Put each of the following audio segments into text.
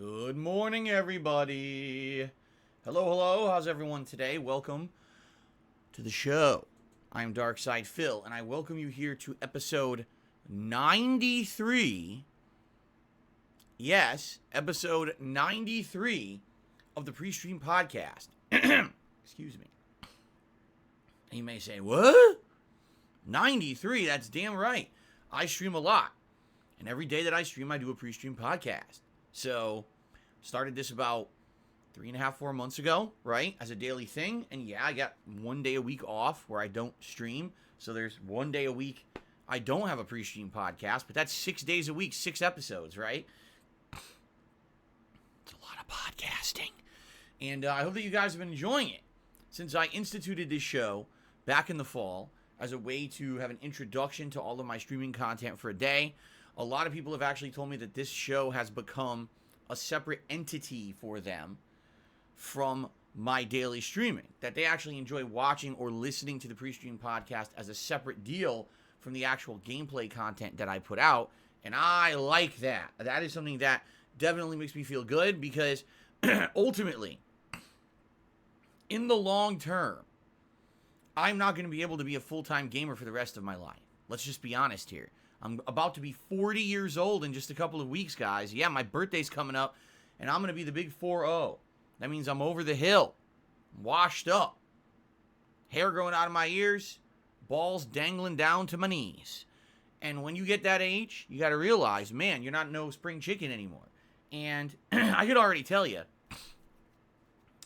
Good morning, everybody. Hello. How's everyone today? Welcome to the show. I'm Darkside Phil, and I welcome you here to episode 93. Yes, episode 93 of the PreStream podcast. Excuse me. And you may say, what? 93? That's damn right. I stream a lot. And every day that I stream, I do a PreStream podcast. So, started this about 3.5, 4 months ago, right? As a daily thing. And yeah, I got 1 day a week off where I don't stream. So there's 1 day a week I don't have a PreStream podcast. But that's 6 days a week, 6 episodes, right? It's a lot of podcasting. And I hope that you guys have been enjoying it. Since I instituted this show back in the fall as a way to have an introduction to all of my streaming content for a day, a lot of people have actually told me that this show has become a separate entity for them from my daily streaming. That they actually enjoy watching or listening to the PreStream podcast as a separate deal from the actual gameplay content that I put out. And I like that. That is something that definitely makes me feel good because ultimately, in the long term, I'm not going to be able to be a full-time gamer for the rest of my life. Let's just be honest here. I'm about to be 40 years old in just a couple of weeks, guys. Yeah, my birthday's coming up, and I'm going to be the big 4-0. That means I'm over the hill, washed up, hair growing out of my ears, balls dangling down to my knees. And when you get that age, you got to realize, man, you're not no spring chicken anymore. And I could already tell you,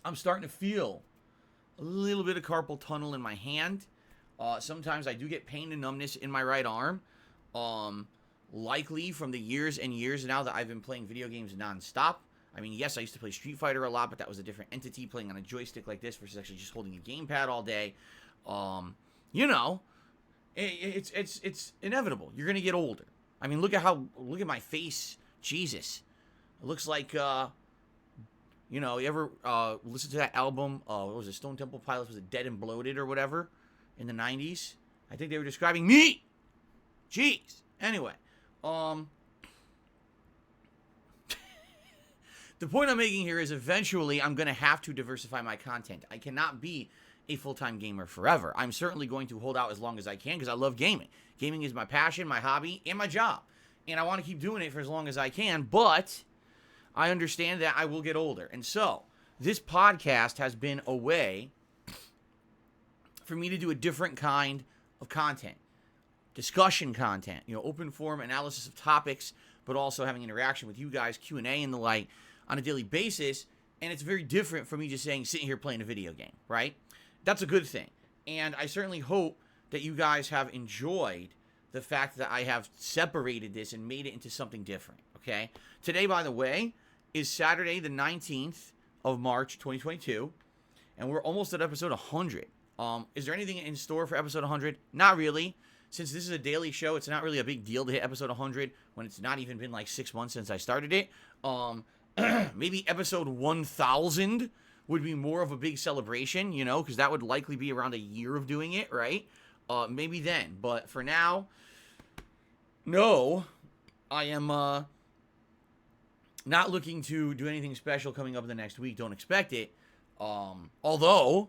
I'm starting to feel a little bit of carpal tunnel in my hand. Sometimes I do get pain and numbness in my right arm. Likely from the years and years now that I've been playing video games nonstop. I mean, yes, I used to play Street Fighter a lot, but that was a different entity playing on a joystick like this versus actually just holding a gamepad all day. It's inevitable. You're gonna get older. I mean, look at my face. Jesus, it looks like you ever listen to that album? What was it? Stone Temple Pilots? Was it Dead and Bloated or whatever in the 90s? I think they were describing me. Jeez. Anyway, the point I'm making here is eventually I'm going to have to diversify my content. I cannot be a full-time gamer forever. I'm certainly going to hold out as long as I can because I love gaming. Gaming is my passion, my hobby, and my job. And I want to keep doing it for as long as I can, but I understand that I will get older. And so, this podcast has been a way for me to do a different kind of content. Discussion content, open forum analysis of topics, but also having interaction with you guys, Q&A and the like on a daily basis. And it's very different from me just sitting here playing a video game, right? That's a good thing. And I certainly hope that you guys have enjoyed the fact that I have separated this and made it into something different, okay? Today, by the way, is Saturday the 19th of March, 2022, and we're almost at episode 100. Is there anything in store for episode 100? Not really. Since this is a daily show, it's not really a big deal to hit episode 100 when it's not even been like 6 months since I started it. Maybe episode 1000 would be more of a big celebration, because that would likely be around a year of doing it, right? Maybe then. But for now, no, I am not looking to do anything special coming up in the next week. Don't expect it. Although,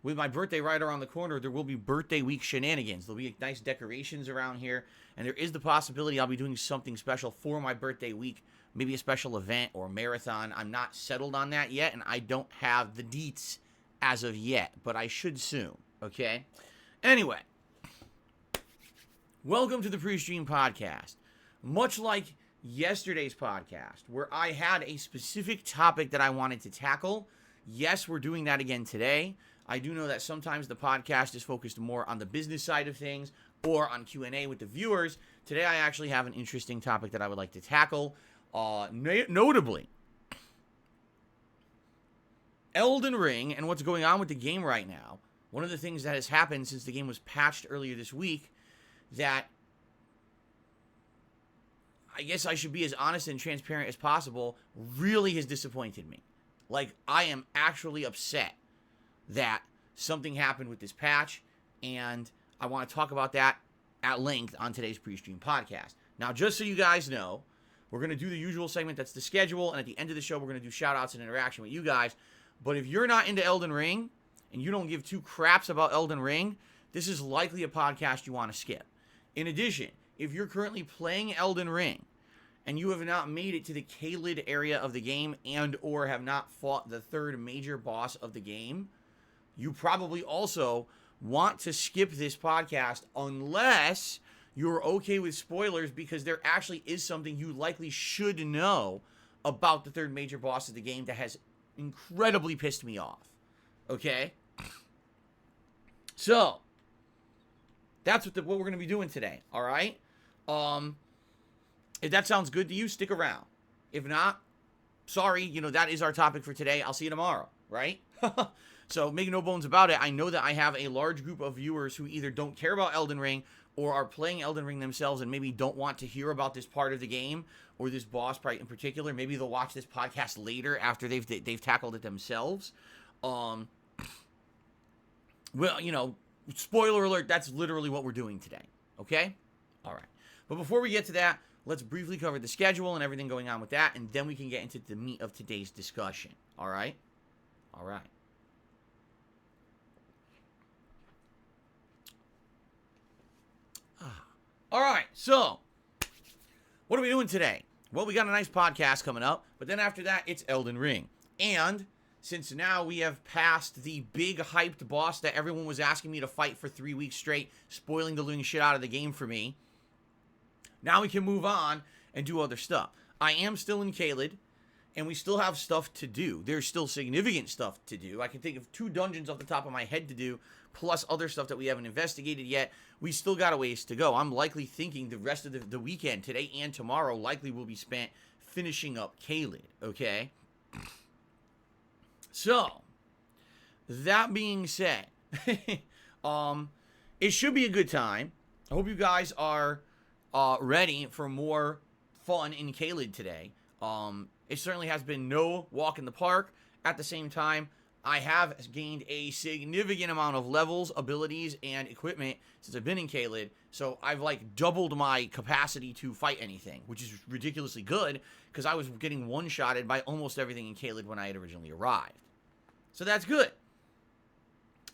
with my birthday right around the corner, there will be birthday week shenanigans. There'll be nice decorations around here, and there is the possibility I'll be doing something special for my birthday week, maybe a special event or marathon. I'm not settled on that yet, and I don't have the deets as of yet, but I should soon, okay? Anyway, welcome to the PreStream podcast. Much like yesterday's podcast, where I had a specific topic that I wanted to tackle, yes, we're doing that again today. I do know that sometimes the podcast is focused more on the business side of things or on Q&A with the viewers. Today, I actually have an interesting topic that I would like to tackle. Notably, Elden Ring and what's going on with the game right now. One of the things that has happened since the game was patched earlier this week that I guess I should be as honest and transparent as possible really has disappointed me. Like, I am actually upset that something happened with this patch, and I want to talk about that at length on today's PreStream podcast. Now, just so you guys know, We're going to do the usual segment, that's the schedule, and at the end of the show, we're going to do shout-outs and interaction with you guys. But if you're not into Elden Ring, and you don't give two craps about Elden Ring, this is likely a podcast you want to skip. In addition, if you're currently playing Elden Ring, and you have not made it to the Caelid area of the game and or have not fought the third major boss of the game, you probably also want to skip this podcast unless you're okay with spoilers, because there actually is something you likely should know about the third major boss of the game that has incredibly pissed me off. Okay? So, that's what we're going to be doing today, all right? If that sounds good to you, stick around. If not, sorry, that is our topic for today. I'll see you tomorrow, right? So, make no bones about it, I know that I have a large group of viewers who either don't care about Elden Ring or are playing Elden Ring themselves and maybe don't want to hear about this part of the game or this boss part in particular. Maybe they'll watch this podcast later after they've tackled it themselves. Well, spoiler alert, that's literally what we're doing today, okay? All right. But before we get to that, let's briefly cover the schedule and everything going on with that, and then we can get into the meat of today's discussion, all right? All right. All right, so what are we doing today? Well, we got a nice podcast coming up, but then after that, it's Elden Ring. And since now we have passed the big hyped boss that everyone was asking me to fight for 3 weeks straight, spoiling the living shit out of the game for me, now we can move on and do other stuff. I am still in Caelid, and we still have stuff to do. There's still significant stuff to do. I can think of 2 dungeons off the top of my head to do, plus other stuff that we haven't investigated yet. We still got a ways to go. I'm likely thinking the rest of the weekend, today and tomorrow, likely will be spent finishing up Caelid, okay? So, that being said, it should be a good time. I hope you guys are ready for more fun in Caelid today. It certainly has been no walk in the park. At the same time, I have gained a significant amount of levels, abilities, and equipment since I've been in Caelid. So I've doubled my capacity to fight anything, which is ridiculously good because I was getting one-shotted by almost everything in Caelid when I had originally arrived. So that's good.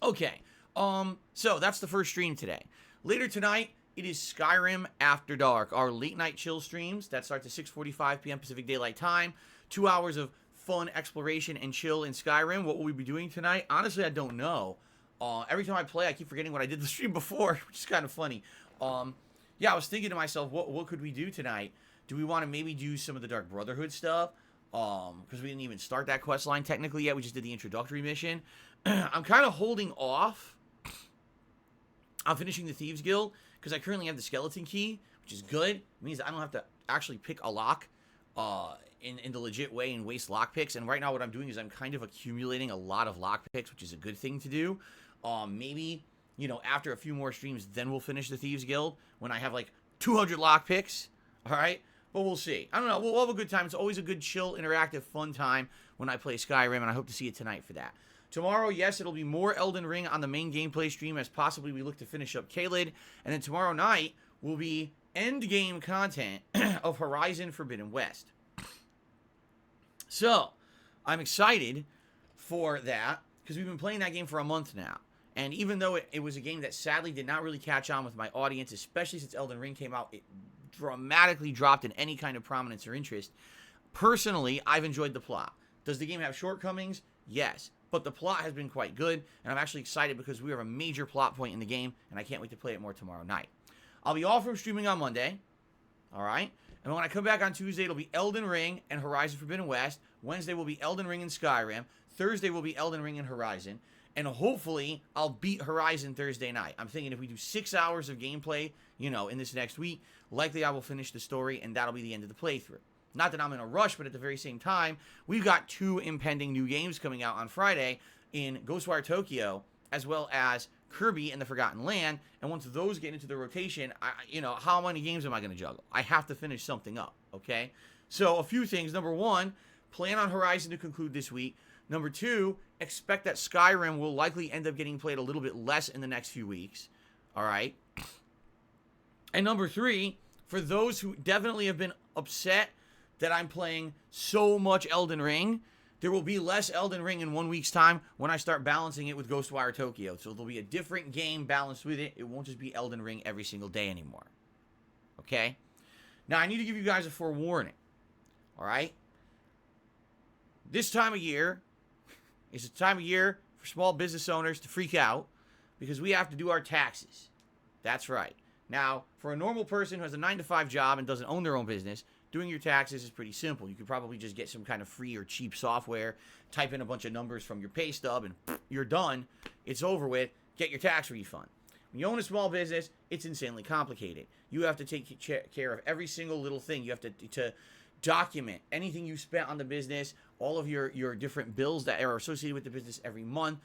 Okay, so that's the first stream today. Later tonight, it is Skyrim After Dark, our late-night chill streams. That starts at 6:45 p.m. Pacific Daylight Time. 2 hours of fun exploration and chill in Skyrim. What will we be doing tonight? Honestly, I don't know. Every time I play, I keep forgetting what I did the stream before, which is kind of funny. Yeah, I was thinking to myself, what could we do tonight? Do we want to maybe do some of the Dark Brotherhood stuff? Because we didn't even start that quest line technically yet. We just did the introductory mission. I'm kind of holding off on finishing the Thieves Guild because I currently have the skeleton key, which is good. It means I don't have to actually pick a lock in the legit way and waste lockpicks. And right now what I'm doing is I'm kind of accumulating a lot of lockpicks, which is a good thing to do. Maybe, after a few more streams, then we'll finish the Thieves Guild when I have 200 lockpicks. All right? But we'll see. I don't know. We'll have a good time. It's always a good, chill, interactive, fun time when I play Skyrim, and I hope to see you tonight for that. Tomorrow, yes, it'll be more Elden Ring on the main gameplay stream as possibly we look to finish up Caelid. And then tomorrow night will be endgame content of Horizon Forbidden West. So, I'm excited for that because we've been playing that game for a month now. And even though it was a game that sadly did not really catch on with my audience, especially since Elden Ring came out, it dramatically dropped in any kind of prominence or interest. Personally, I've enjoyed the plot. Does the game have shortcomings? Yes. But the plot has been quite good, and I'm actually excited because we have a major plot point in the game, and I can't wait to play it more tomorrow night. I'll be off from streaming on Monday, all right? And when I come back on Tuesday, it'll be Elden Ring and Horizon Forbidden West. Wednesday will be Elden Ring and Skyrim. Thursday will be Elden Ring and Horizon. And hopefully, I'll beat Horizon Thursday night. I'm thinking if we do 6 hours of gameplay, in this next week, likely I will finish the story, and that'll be the end of the playthrough. Not that I'm in a rush, but at the very same time, we've got 2 impending new games coming out on Friday in Ghostwire Tokyo, as well as Kirby and the Forgotten Land. And once those get into the rotation, how many games am I going to juggle? I have to finish something up, okay? So a few things. Number 1, plan on Horizon to conclude this week. Number 2, expect that Skyrim will likely end up getting played a little bit less in the next few weeks, all right? And number 3, for those who definitely have been upset that I'm playing so much Elden Ring, there will be less Elden Ring in 1 week's time when I start balancing it with Ghostwire Tokyo. So there'll be a different game balanced with it. It won't just be Elden Ring every single day anymore. Okay? Now, I need to give you guys a forewarning. All right? This time of year is the time of year for small business owners to freak out because we have to do our taxes. That's right. Now, for a normal person who has a 9-to-5 job and doesn't own their own business, doing your taxes is pretty simple. You could probably just get some kind of free or cheap software, type in a bunch of numbers from your pay stub, and you're done. It's over with. Get your tax refund. When you own a small business, it's insanely complicated. You have to take care of every single little thing. You have to document anything you spent on the business, all of your different bills that are associated with the business every month,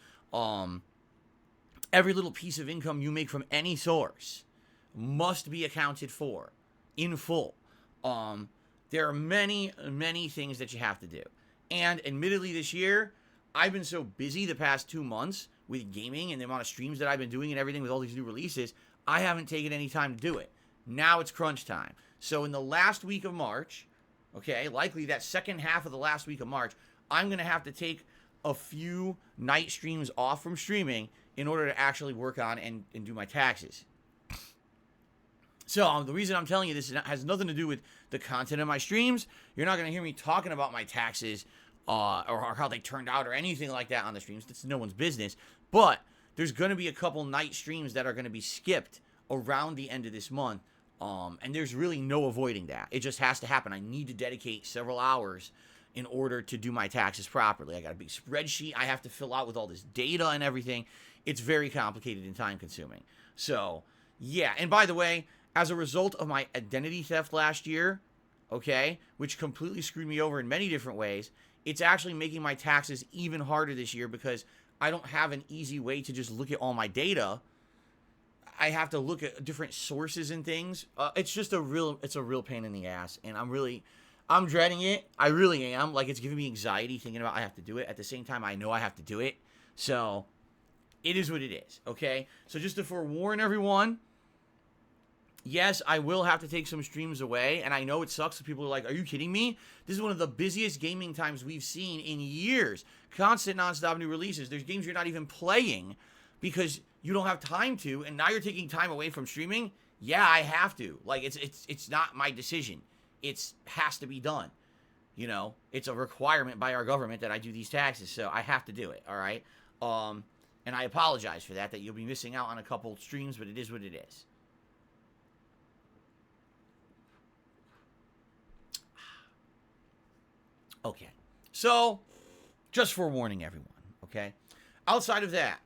every little piece of income you make from any source must be accounted for in full. There are many, many things that you have to do. And admittedly this year, I've been so busy the past 2 months with gaming and the amount of streams that I've been doing and everything with all these new releases, I haven't taken any time to do it. Now it's crunch time. So in the last week of March, okay, likely that second half of the last week of March, I'm going to have to take a few night streams off from streaming in order to actually work on and do my taxes. So the reason I'm telling you this has nothing to do with the content of my streams. You're not going to hear me talking about my taxes or how they turned out or anything like that on the streams. That's no one's business. But there's going to be a couple night streams that are going to be skipped around the end of this month. And there's really no avoiding that. It just has to happen. I need to dedicate several hours in order to do my taxes properly. I got a big spreadsheet I have to fill out with all this data and everything. It's very complicated and time consuming. So, yeah. And by the way, as a result of my identity theft last year, okay, which completely screwed me over in many different ways, it's actually making my taxes even harder this year because I don't have an easy way to just look at all my data. I have to look at different sources and things. It's just a real pain in the ass, and I'm dreading it. I really am. Like, it's giving me anxiety thinking about I have to do it. At the same time, I know I have to do it. So, it is what it is, okay? So, just to forewarn everyone, yes, I will have to take some streams away, and I know it sucks. People are like, are you kidding me? This is one of the busiest gaming times we've seen in years. Constant, nonstop new releases. There's games you're not even playing because you don't have time to, and now you're taking time away from streaming. Yeah, I have to. Like, it's not my decision. It has to be done. You know, it's a requirement by our government that I do these taxes, so I have to do it, all right? And I apologize for that you'll be missing out on a couple streams, but it is what it is. Okay, so just forewarning everyone, okay? Outside of that,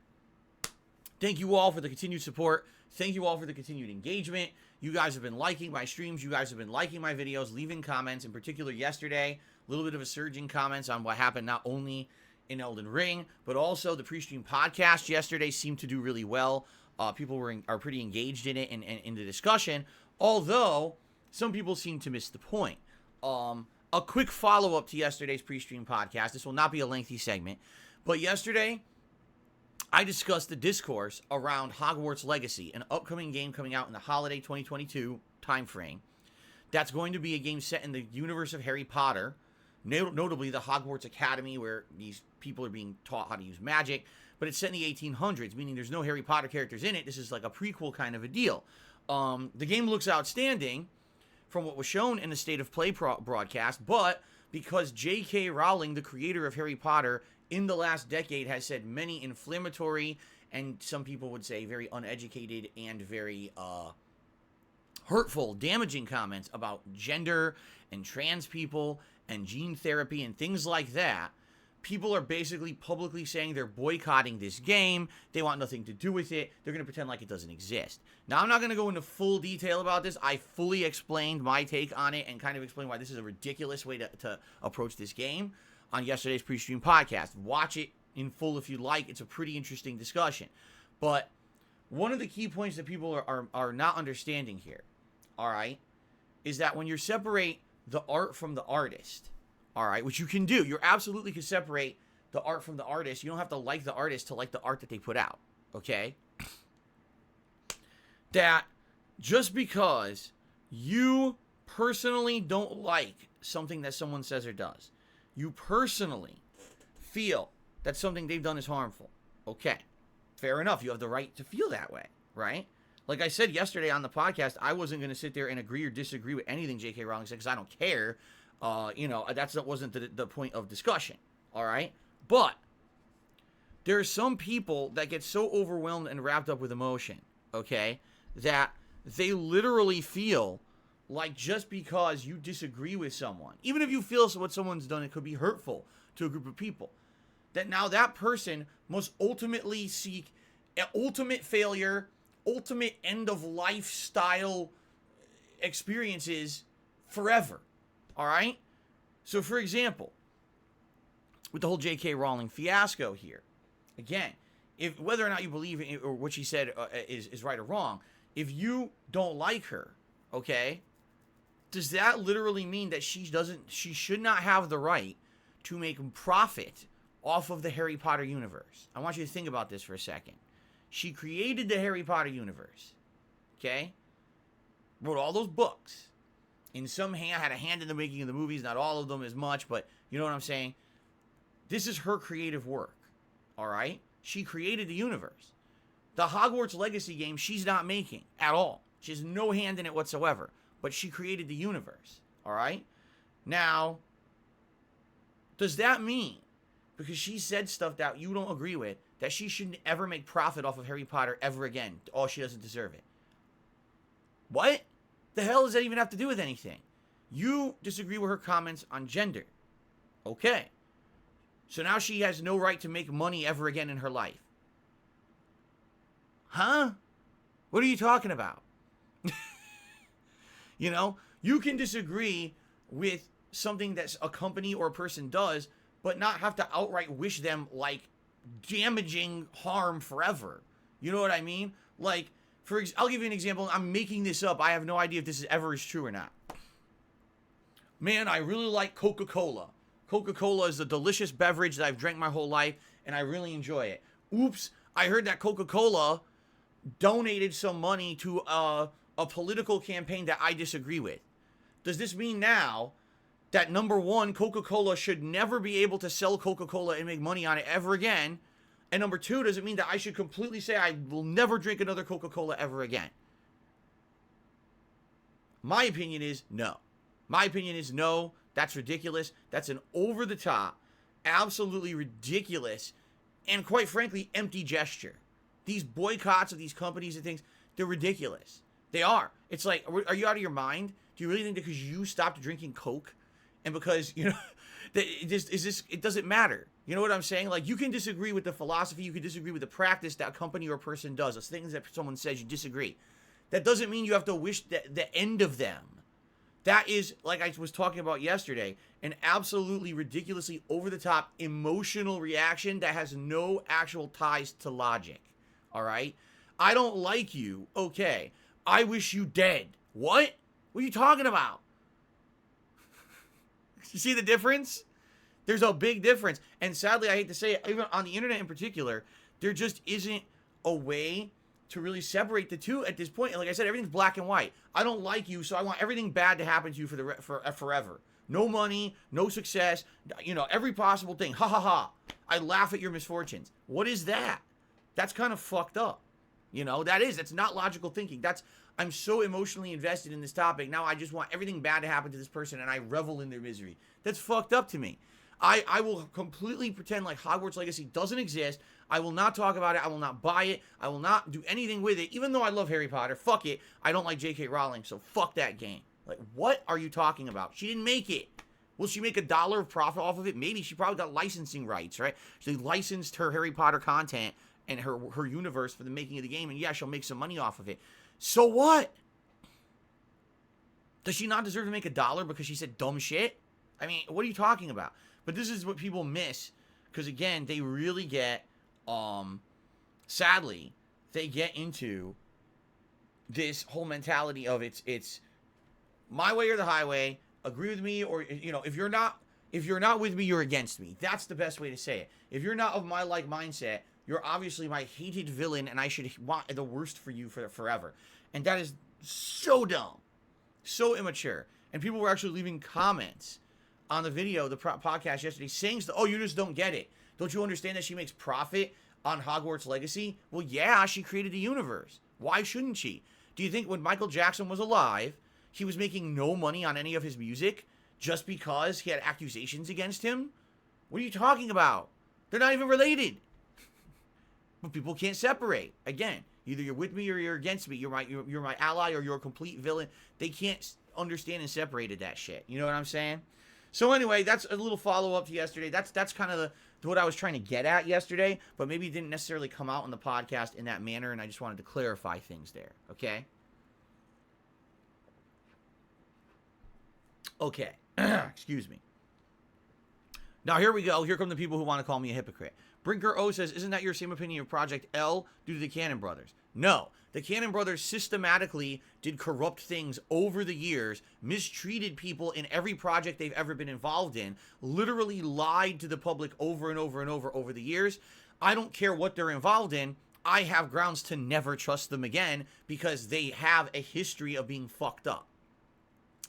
thank you all for the continued support. Thank you all for the continued engagement. You guys have been liking my streams. You guys have been liking my videos, leaving comments. In particular, yesterday, a little bit of a surge in comments on what happened not only in Elden Ring, but also the PreStream podcast yesterday seemed to do really well. People are pretty engaged in it and in the discussion, although some people seem to miss the point. A quick follow-up to yesterday's PreStream podcast. This will not be a lengthy segment, but yesterday I discussed the discourse around Hogwarts Legacy, an upcoming game coming out in the holiday 2022 timeframe. That's going to be a game set in the universe of Harry Potter, notably the Hogwarts Academy, where these people are being taught how to use magic, but it's set in the 1800s, meaning there's no Harry Potter characters in it. This is like a prequel kind of a deal. The game looks outstanding from what was shown in the State of Play broadcast, but because J.K. Rowling, the creator of Harry Potter, in the last decade has said many inflammatory and some people would say very uneducated and very hurtful, damaging comments about gender and trans people and gene therapy and things like that, people are basically publicly saying they're boycotting this game. They want nothing to do with it. They're going to pretend like it doesn't exist. Now, I'm not going to go into full detail about this. I fully explained my take on it and kind of explained why this is a ridiculous way to approach this game on yesterday's PreStream podcast. Watch it in full if you like. It's a pretty interesting discussion. But one of the key points that people are not understanding here, all right, is that when you separate the art from the artist, all right, which you can do. You absolutely can separate the art from the artist. You don't have to like the artist to like the art that they put out, okay? That just because you personally don't like something that someone says or does. You personally feel that something they've done is harmful. Okay, fair enough. You have the right to feel that way, right? Like I said yesterday on the podcast, I wasn't going to sit there and agree or disagree with anything J.K. Rowling said because I don't care. That wasn't the point of discussion, all right? But there are some people that get so overwhelmed and wrapped up with emotion, okay, that they literally feel like just because you disagree with someone, even if you feel what someone's done, it could be hurtful to a group of people, that now that person must ultimately seek an ultimate failure, ultimate end-of-life style experiences forever, all right? So, for example, with the whole J.K. Rowling fiasco here, again, if whether or not you believe in or what she said is right or wrong, if you don't like her, okay, does that literally mean that she should not have the right to make profit off of the Harry Potter universe? I want you to think about this for a second. She created the Harry Potter universe, okay? Wrote all those books. In some hand, had a hand in the making of the movies, not all of them as much, but you know what I'm saying? This is her creative work, all right? She created the universe. The Hogwarts Legacy game, she's not making at all. She has no hand in it whatsoever, but she created the universe, all right? Now, does that mean, because she said stuff that you don't agree with, that she shouldn't ever make profit off of Harry Potter ever again? Oh, she doesn't deserve it. What? The hell does that even have to do with anything? You disagree with her comments on gender. Okay. So now she has no right to make money ever again in her life. Huh? What are you talking about? You know, you can disagree with something that a company or a person does, but not have to outright wish them, like, damaging harm forever. You know what I mean? Like, I'll give you an example. I'm making this up. I have no idea if this ever is true or not. Man, I really like Coca-Cola. Coca-Cola is a delicious beverage that I've drank my whole life, and I really enjoy it. Oops, I heard that Coca-Cola donated some money to a political campaign that I disagree with. Does this mean now that, number one, Coca-Cola should never be able to sell Coca-Cola and make money on it ever again? And number two, does it mean that I should completely say I will never drink another Coca-Cola ever again? My opinion is no. My opinion is no. That's ridiculous. That's an over-the-top, absolutely ridiculous, and quite frankly, empty gesture. These boycotts of these companies and things, they're ridiculous. They are. It's like, are you out of your mind? Do you really think that because you stopped drinking Coke and because, you know, it doesn't matter? You know what I'm saying? Like, you can disagree with the philosophy, you can disagree with the practice that a company or a person does. Those things that someone says, you disagree. That doesn't mean you have to wish the end of them. That is, like I was talking about yesterday, an absolutely ridiculously over-the-top emotional reaction that has no actual ties to logic. All right? I don't like you. Okay. I wish you dead. What? What are you talking about? You see the difference? There's a big difference. And sadly, I hate to say it, even on the internet in particular, there just isn't a way to really separate the two at this point. And like I said, everything's black and white. I don't like you, so I want everything bad to happen to you for forever. No money, no success, you know, every possible thing. Ha ha ha. I laugh at your misfortunes. What is that? That's kind of fucked up. You know, that's not logical thinking. I'm so emotionally invested in this topic. Now I just want everything bad to happen to this person and I revel in their misery. That's fucked up to me. I will completely pretend like Hogwarts Legacy doesn't exist. I will not talk about it. I will not buy it. I will not do anything with it. Even though I love Harry Potter, fuck it. I don't like J.K. Rowling, so fuck that game. Like, what are you talking about? She didn't make it. Will she make $1 of profit off of it? Maybe. She probably got licensing rights, right? She licensed her Harry Potter content and her universe for the making of the game, and yeah, she'll make some money off of it. So what? Does she not deserve to make $1 because she said dumb shit? I mean, what are you talking about? But this is what people miss, because again, they really get, sadly, they get into this whole mentality of it's my way or the highway. Agree with me, or you know, if you're not with me, you're against me. That's the best way to say it. If you're not of my like mindset, you're obviously my hated villain, and I should want the worst for you forever. And that is so dumb, so immature. And people were actually leaving comments on the video, the podcast yesterday, saying, oh, you just don't get it. Don't you understand that she makes profit on Hogwarts Legacy? Well, yeah, she created a universe. Why shouldn't she? Do you think when Michael Jackson was alive, he was making no money on any of his music just because he had accusations against him? What are you talking about? They're not even related. But people can't separate. Again, either you're with me or you're against me. You're my ally or you're a complete villain. They can't understand and separate that shit. You know what I'm saying? So anyway, that's a little follow-up to yesterday. That's kind of what I was trying to get at yesterday, but maybe it didn't necessarily come out on the podcast in that manner, and I just wanted to clarify things there, okay? Okay. Excuse me. Now, here we go. Here come the people who want to call me a hypocrite. Brinker O says, isn't that your same opinion of Project L due to the Cannon Brothers? No. The Cannon Brothers systematically did corrupt things over the years, mistreated people in every project they've ever been involved in, literally lied to the public over and over and over the years. I don't care what they're involved in. I have grounds to never trust them again because they have a history of being fucked up.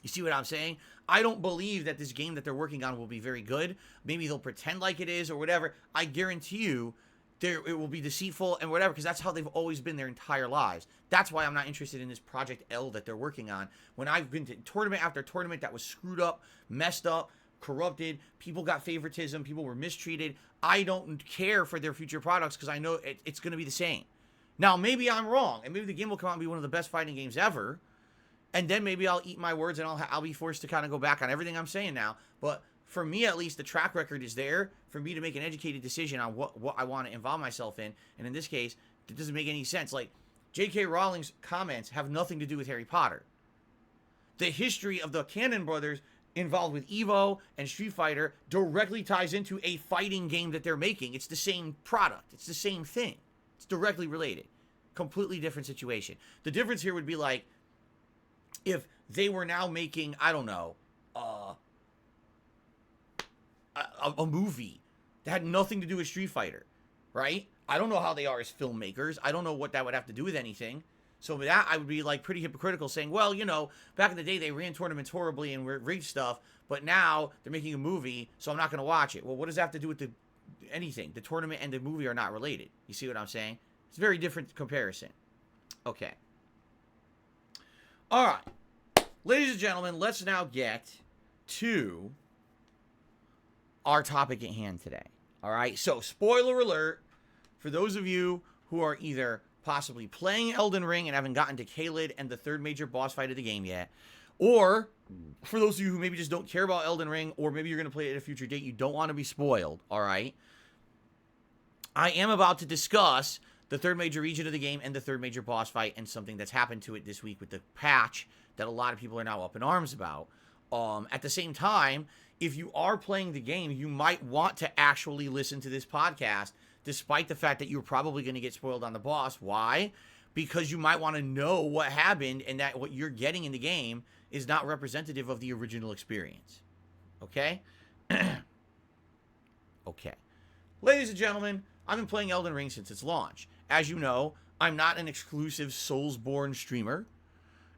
You see what I'm saying? I don't believe that this game that they're working on will be very good. Maybe they'll pretend like it is or whatever. I guarantee you it will be deceitful and whatever, because that's how they've always been their entire lives. That's why I'm not interested in this Project L that they're working on. When I've been to tournament after tournament that was screwed up, messed up, corrupted, people got favoritism, people were mistreated, I don't care for their future products because I know it's going to be the same. Now, maybe I'm wrong, and maybe the game will come out and be one of the best fighting games ever, and then maybe I'll eat my words and I'll be forced to kind of go back on everything I'm saying now. But for me, at least, the track record is there for me to make an educated decision on what I want to involve myself in. And in this case, it doesn't make any sense. Like, J.K. Rowling's comments have nothing to do with Harry Potter. The history of the Cannon Brothers involved with EVO and Street Fighter directly ties into a fighting game that they're making. It's the same product. It's the same thing. It's directly related. Completely different situation. The difference here would be like, if they were now making, I don't know, a movie that had nothing to do with Street Fighter, right? I don't know how they are as filmmakers. I don't know what that would have to do with anything. So with that, I would be like pretty hypocritical saying, well, you know, back in the day, they ran tournaments horribly and rigged stuff, but now they're making a movie, so I'm not going to watch it. Well, what does that have to do with anything? The tournament and the movie are not related. You see what I'm saying? It's a very different comparison. Okay. All right. Ladies and gentlemen, let's now get to our topic at hand today. All right. So, spoiler alert for those of you who are either possibly playing Elden Ring and haven't gotten to Caelid and the third major boss fight of the game yet, or for those of you who maybe just don't care about Elden Ring, or maybe you're going to play it at a future date, you don't want to be spoiled. All right. I am about to discuss the third major region of the game and the third major boss fight and something that's happened to it this week with the patch that a lot of people are now up in arms about. At the same time, if you are playing the game, you might want to actually listen to this podcast, despite the fact that you're probably going to get spoiled on the boss. Why? Because you might want to know what happened and that what you're getting in the game is not representative of the original experience. Okay? Okay. Ladies and gentlemen, I've been playing Elden Ring since its launch. As you know, I'm not an exclusive Soulsborne streamer.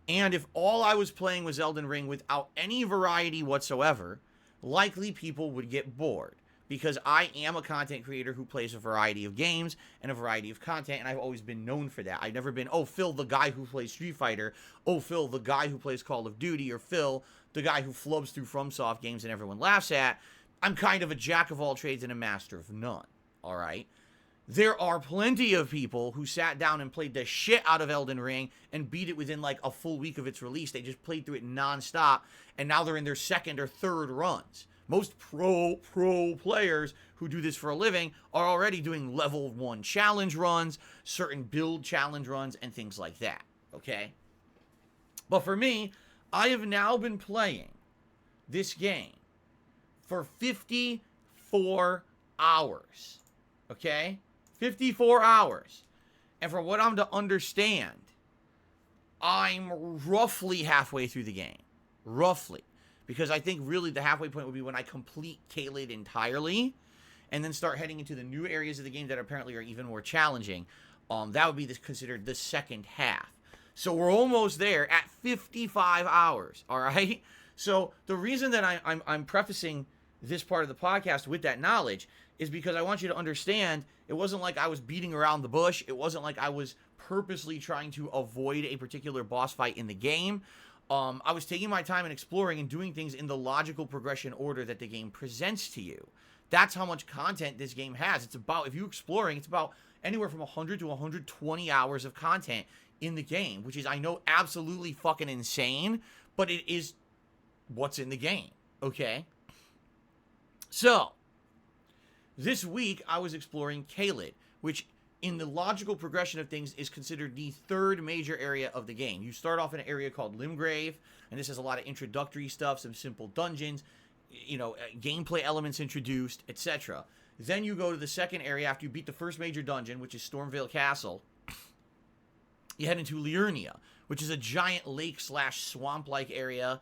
And if all I was playing was Elden Ring without any variety whatsoever, likely people would get bored. Because I am a content creator who plays a variety of games and a variety of content, and I've always been known for that. I've never been, oh, Phil, the guy who plays Street Fighter, oh, Phil, the guy who plays Call of Duty, or Phil, the guy who flubs through FromSoft games and everyone laughs at. I'm kind of a jack of all trades and a master of none, all right? There are plenty of people who sat down and played the shit out of Elden Ring and beat it within like a full week of its release. They just played through it nonstop, and now they're in their second or third runs. Most pro players who do this for a living are already doing level 1 challenge runs, certain build challenge runs, and things like that, okay? But for me, I have now been playing this game for 54 hours, okay? 54 hours. And from what I'm to understand, I'm roughly halfway through the game. Roughly. Because I think really the halfway point would be when I complete Caelid entirely and then start heading into the new areas of the game that apparently are even more challenging. That would be considered the second half. So we're almost there at 55 hours, all right? So the reason that I'm prefacing this part of the podcast with that knowledge is because I want you to understand it wasn't like I was beating around the bush. It wasn't like I was purposely trying to avoid a particular boss fight in the game. I was taking my time and exploring and doing things in the logical progression order that the game presents to you. That's how much content this game has. It's about, if you're exploring, it's about anywhere from 100 to 120 hours of content in the game, which is, I know, absolutely fucking insane, but it is what's in the game, okay? So, this week I was exploring Caelid, which in the logical progression of things is considered the third major area of the game. You start off in an area called Limgrave, and this has a lot of introductory stuff, some simple dungeons, you know, gameplay elements introduced, etc. Then you go to the second area after you beat the first major dungeon, which is Stormvale Castle. You head into Liurnia, which is a giant lake/swamp-like area.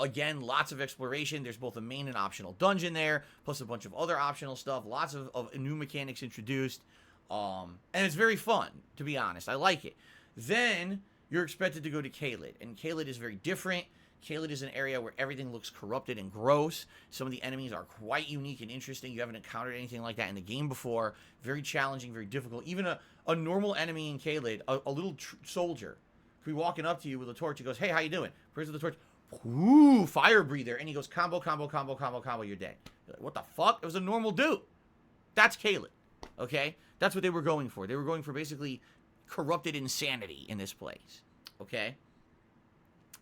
Again, lots of exploration. There's both a main and optional dungeon there, plus a bunch of other optional stuff. Lots of new mechanics introduced. And it's very fun, to be honest. I like it. Then you're expected to go to Caelid, and Caelid is very different. Caelid is an area where everything looks corrupted and gross. Some of the enemies are quite unique and interesting. You haven't encountered anything like that in the game before. Very challenging, very difficult. Even a normal enemy in Caelid, a little soldier, could be walking up to you with a torch. He goes, "Hey, how you doing?" Praise the torch. Ooh, fire breather. And he goes, combo, combo, combo, combo, combo, you're dead. You're like, what the fuck? It was a normal dude. That's Caelid, okay? That's what they were going for. They were going for basically corrupted insanity in this place, okay?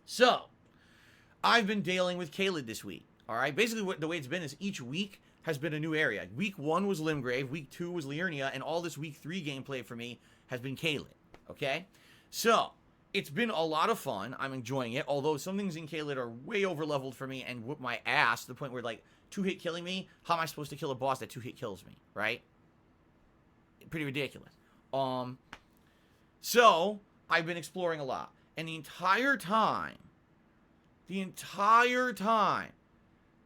So, I've been dealing with Caelid this week, all right? Basically, the way it's been is each week has been a new area. Week 1 was Limgrave, week 2 was Liurnia, and all this week 3 gameplay for me has been Caelid, okay? So, it's been a lot of fun. I'm enjoying it, although some things in Caelid are way over-leveled for me and whoop my ass to the point where, like, 2-hit killing me, how am I supposed to kill a boss that 2-hit kills me, right? Pretty ridiculous. So, I've been exploring a lot. And the entire time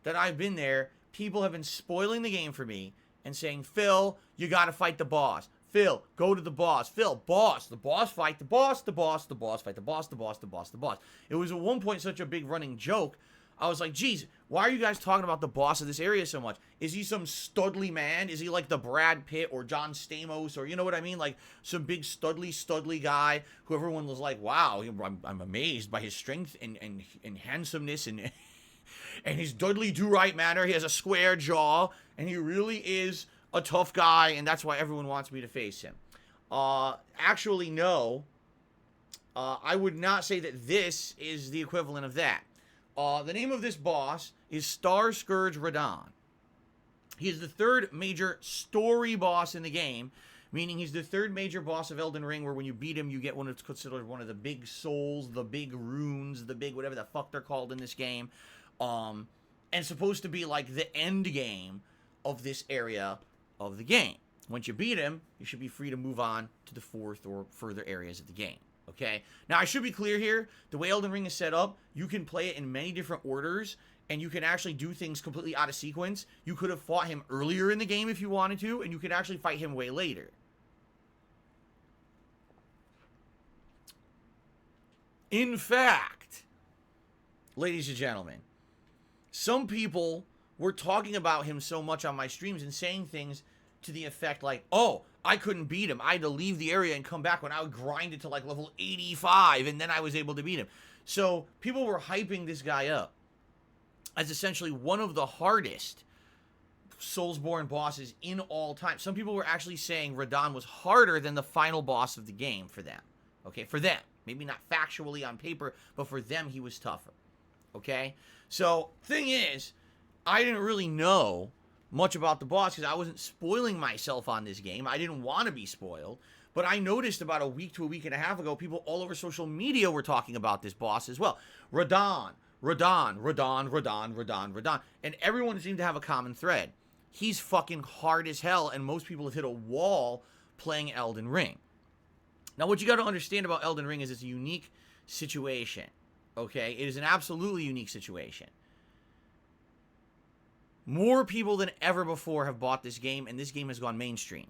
that I've been there, people have been spoiling the game for me and saying, Phil, you gotta fight the boss. Phil, go to the boss. Phil, boss. The boss fight the boss. The boss. The boss fight the boss. The boss. The boss. The boss. It was at one point such a big running joke. I was like, geez, why are you guys talking about the boss of this area so much? Is he some studly man? Is he like the Brad Pitt or John Stamos or, you know what I mean? Like some big studly guy who everyone was like, wow, I'm amazed by his strength and handsomeness and his Dudley do-right manner. He has a square jaw and he really is a tough guy, and that's why everyone wants me to face him. Actually, no. I would not say that this is the equivalent of that. The name of this boss is Star Scourge Radahn. He is the third major story boss in the game, meaning he's the third major boss of Elden Ring, where when you beat him, you get one that's considered one of the big souls, the big runes, the big whatever the fuck they're called in this game, and supposed to be like the end game of this area of the game. Once you beat him, you should be free to move on to the fourth or further areas of the game, okay? Now, I should be clear here, the way Elden Ring is set up, you can play it in many different orders, and you can actually do things completely out of sequence. You could have fought him earlier in the game if you wanted to, and you could actually fight him way later. In fact, ladies and gentlemen, some people were talking about him so much on my streams and saying things to the effect like, oh, I couldn't beat him. I had to leave the area and come back when I would grind it to like level 85 and then I was able to beat him. So people were hyping this guy up as essentially one of the hardest Soulsborne bosses in all time. Some people were actually saying Radon was harder than the final boss of the game for them. Okay, for them. Maybe not factually on paper, but for them he was tougher. Okay? So, thing is, I didn't really know much about the boss because I wasn't spoiling myself on this game. I didn't want to be spoiled. But I noticed about a week to a week and a half ago, people all over social media were talking about this boss as well. Radon. And everyone seemed to have a common thread. He's fucking hard as hell, and most people have hit a wall playing Elden Ring. Now, what you got to understand about Elden Ring is it's a unique situation. Okay? It is an absolutely unique situation. More people than ever before have bought this game, and this game has gone mainstream.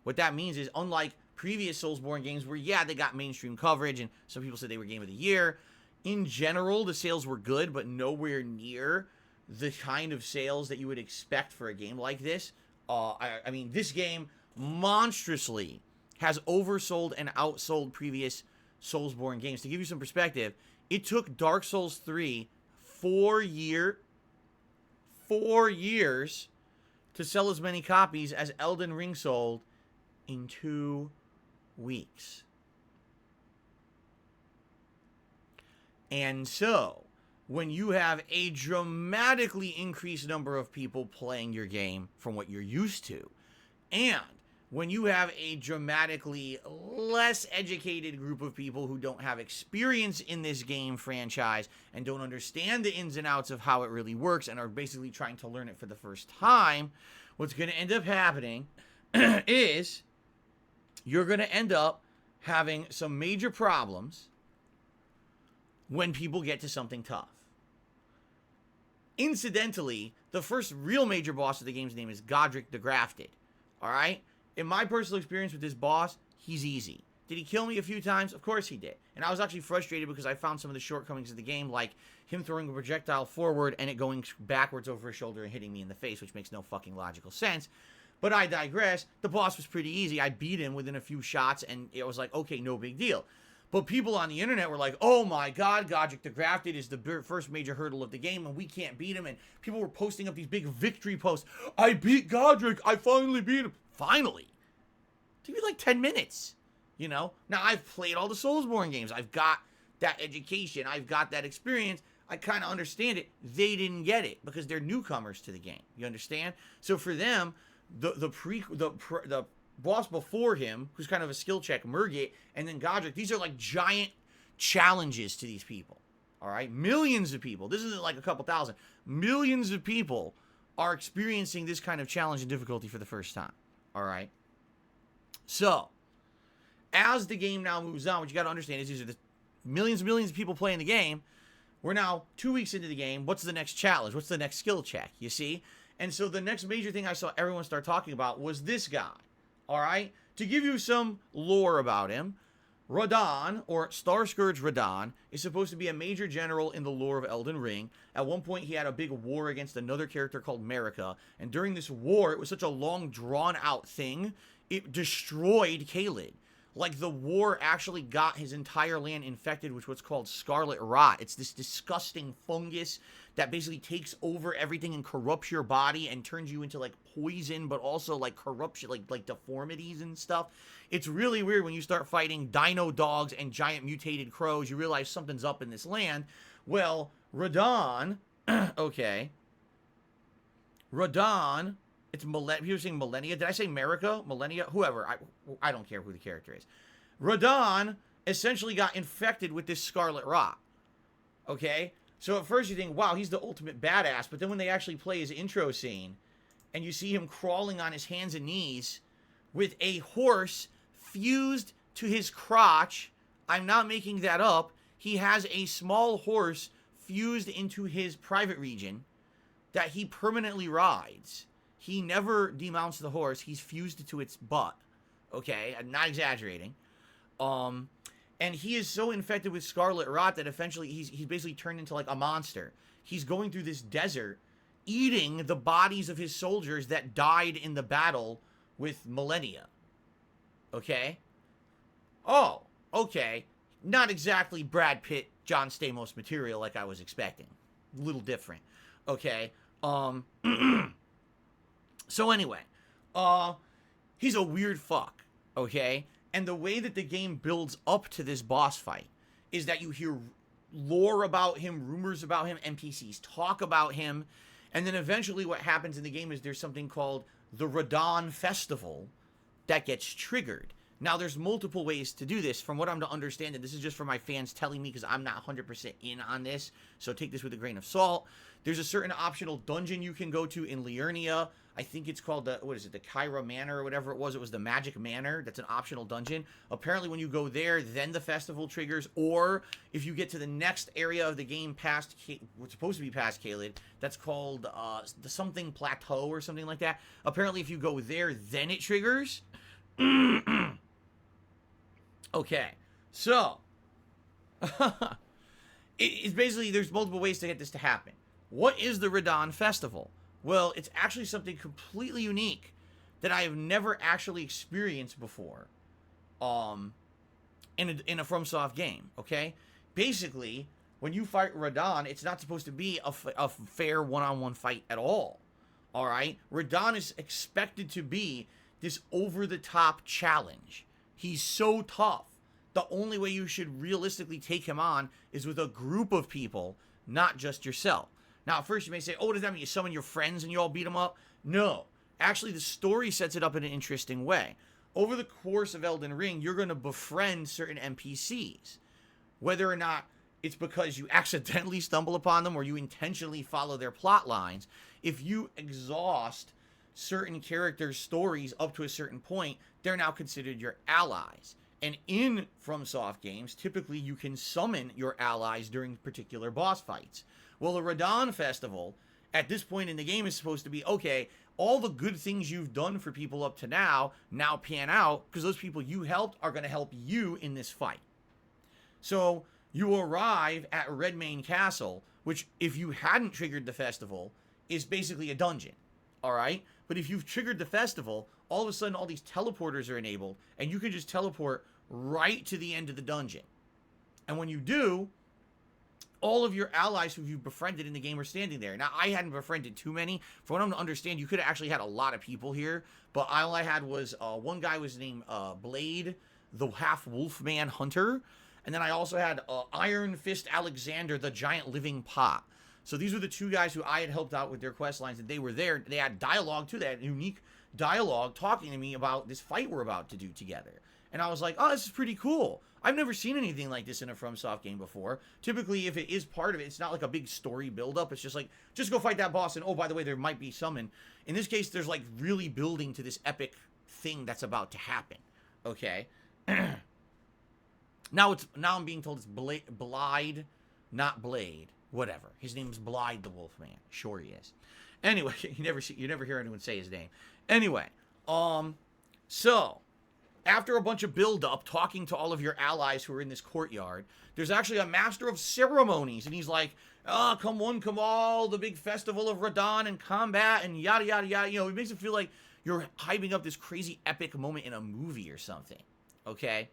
What that means is, unlike previous Soulsborne games where, yeah, they got mainstream coverage, and some people said they were Game of the Year, in general, the sales were good, but nowhere near the kind of sales that you would expect for a game like this. I mean, this game monstrously has oversold and outsold previous Soulsborne games. To give you some perspective, it took Dark Souls 3 4 years to sell as many copies as Elden Ring sold in 2 weeks. And so, when you have a dramatically increased number of people playing your game from what you're used to, and when you have a dramatically less educated group of people who don't have experience in this game franchise and don't understand the ins and outs of how it really works and are basically trying to learn it for the first time, what's going to end up happening is you're going to end up having some major problems when people get to something tough. Incidentally, the first real major boss of the game's name is Godric the Grafted. Alright? In my personal experience with this boss, he's easy. Did he kill me a few times? Of course he did. And I was actually frustrated because I found some of the shortcomings of the game, like him throwing a projectile forward and it going backwards over his shoulder and hitting me in the face, which makes no fucking logical sense. But I digress. The boss was pretty easy. I beat him within a few shots, and it was like, okay, no big deal. But people on the internet were like, oh my god, Godric the Grafted is the first major hurdle of the game, and we can't beat him. And people were posting up these big victory posts. I beat Godric. I finally beat him. Finally. It took me like 10 minutes. You know? Now, I've played all the Soulsborne games. I've got that education. I've got that experience. I kind of understand it. They didn't get it because they're newcomers to the game. You understand? So for them, the boss before him, who's kind of a skill check, Murgit, and then Godric, these are like giant challenges to these people. All right? Millions of people. This isn't like a couple thousand. Millions of people are experiencing this kind of challenge and difficulty for the first time. All right? So, as the game now moves on, what you got to understand is these are the millions and millions of people playing the game. We're now 2 weeks into the game. What's the next challenge? What's the next skill check? You see? And so the next major thing I saw everyone start talking about was this guy. All right? To give you some lore about him, Radahn, or Star Scourge Radahn, is supposed to be a major general in the lore of Elden Ring. At one point, he had a big war against another character called Marika, and during this war, it was such a long, drawn-out thing, it destroyed Caelid. Like, the war actually got his entire land infected with what's called scarlet rot. It's this disgusting fungus that basically takes over everything and corrupts your body and turns you into, like, poison, but also, like, corruption, like deformities and stuff. It's really weird when you start fighting dino dogs and giant mutated crows. You realize something's up in this land. Well, Radahn, okay. Radahn, it's people are saying Millennia. Did I say Marika? Millennia? Whoever. I don't care who the character is. Radahn essentially got infected with this scarlet rot. Okay? So at first you think, wow, he's the ultimate badass. But then when they actually play his intro scene, and you see him crawling on his hands and knees with a horse fused to his crotch, I'm not making that up. He has a small horse fused into his private region that he permanently rides. He never demounts the horse. He's fused it to its butt. Okay? I'm not exaggerating. And he is so infected with scarlet rot that eventually he's basically turned into like a monster. He's going through this desert, eating the bodies of his soldiers that died in the battle with Millennia. Okay? Oh, okay. Not exactly Brad Pitt, John Stamos material like I was expecting. A little different. Okay? So anyway, he's a weird fuck, okay? And the way that the game builds up to this boss fight is that you hear lore about him, rumors about him, NPCs talk about him, and then eventually what happens in the game is there's something called the Radon Festival that gets triggered. Now, there's multiple ways to do this. From what I'm to understand, and this is just for my fans telling me because I'm not 100% in on this, so take this with a grain of salt. There's a certain optional dungeon you can go to in Liurnia. I think it's called the, what is it, the Kyra Manor or whatever it was. It was the Magic Manor. That's an optional dungeon. Apparently, when you go there, then the festival triggers. Or if you get to the next area of the game past, what's supposed to be past Caelid, that's called the something plateau or something like that. Apparently, if you go there, then it triggers. Okay, so It's basically, there's multiple ways to get this to happen. What is the Radon Festival? Well, it's actually something completely unique that I have never actually experienced before in a FromSoft game, okay? Basically, when you fight Radon, it's not supposed to be a fair one-on-one fight at all, all right? Radon is expected to be this over-the-top challenge. He's so tough. The only way you should realistically take him on is with a group of people, not just yourself. Now, at first you may say, oh, does that mean you summon your friends and you all beat him up? No. Actually, the story sets it up in an interesting way. Over the course of Elden Ring, you're going to befriend certain NPCs. Whether or not it's because you accidentally stumble upon them or you intentionally follow their plot lines, if you exhaust certain characters' stories up to a certain point, they're now considered your allies. And in FromSoft games, typically you can summon your allies during particular boss fights. Well, the Radon Festival, at this point in the game, is supposed to be, okay, all the good things you've done for people up to now pan out, because those people you helped are going to help you in this fight. So you arrive at Redmane Castle, which, if you hadn't triggered the festival, is basically a dungeon, all right? But if you've triggered the festival, all of a sudden all these teleporters are enabled, and you can just teleport right to the end of the dungeon. And when you do, all of your allies who you've befriended in the game are standing there. Now, I hadn't befriended too many. For what I'm to understand, you could have actually had a lot of people here, but all I had was one guy was named Blade, the half-wolfman hunter, and then I also had Iron Fist Alexander, the giant living pot. So these were the two guys who I had helped out with their quest lines, and they were there. They had dialogue too. They had unique dialogue talking to me about this fight we're about to do together. And I was like, oh, this is pretty cool. I've never seen anything like this in a FromSoft game before. Typically, if it is part of it, it's not like a big story build-up. It's just like, just go fight that boss, and oh, by the way, there might be summon. In this case, there's like really building to this epic thing that's about to happen. Okay? Now I'm being told it's Blide, not Blade. Whatever. His name's Blide the Wolfman. Sure he is. Anyway, you never hear anyone say his name. Anyway, so after a bunch of build-up, talking to all of your allies who are in this courtyard, there's actually a master of ceremonies, and he's like, oh, come one, come all, the big festival of Radon and combat, and yada, yada, yada. You know, it makes it feel like you're hyping up this crazy epic moment in a movie or something, okay?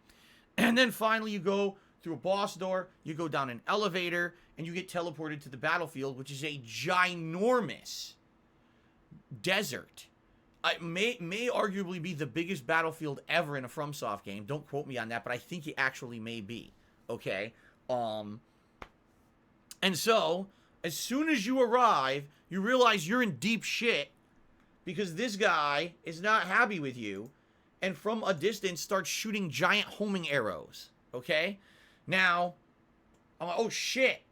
And then finally you go through a boss door, you go down an elevator, and you get teleported to the battlefield, which is a ginormous desert. It may arguably be the biggest battlefield ever in a FromSoft game. Don't quote me on that, but I think it actually may be. Okay? And so, as soon as you arrive, you realize you're in deep shit because this guy is not happy with you and from a distance starts shooting giant homing arrows. Okay? Now, I'm like, oh shit.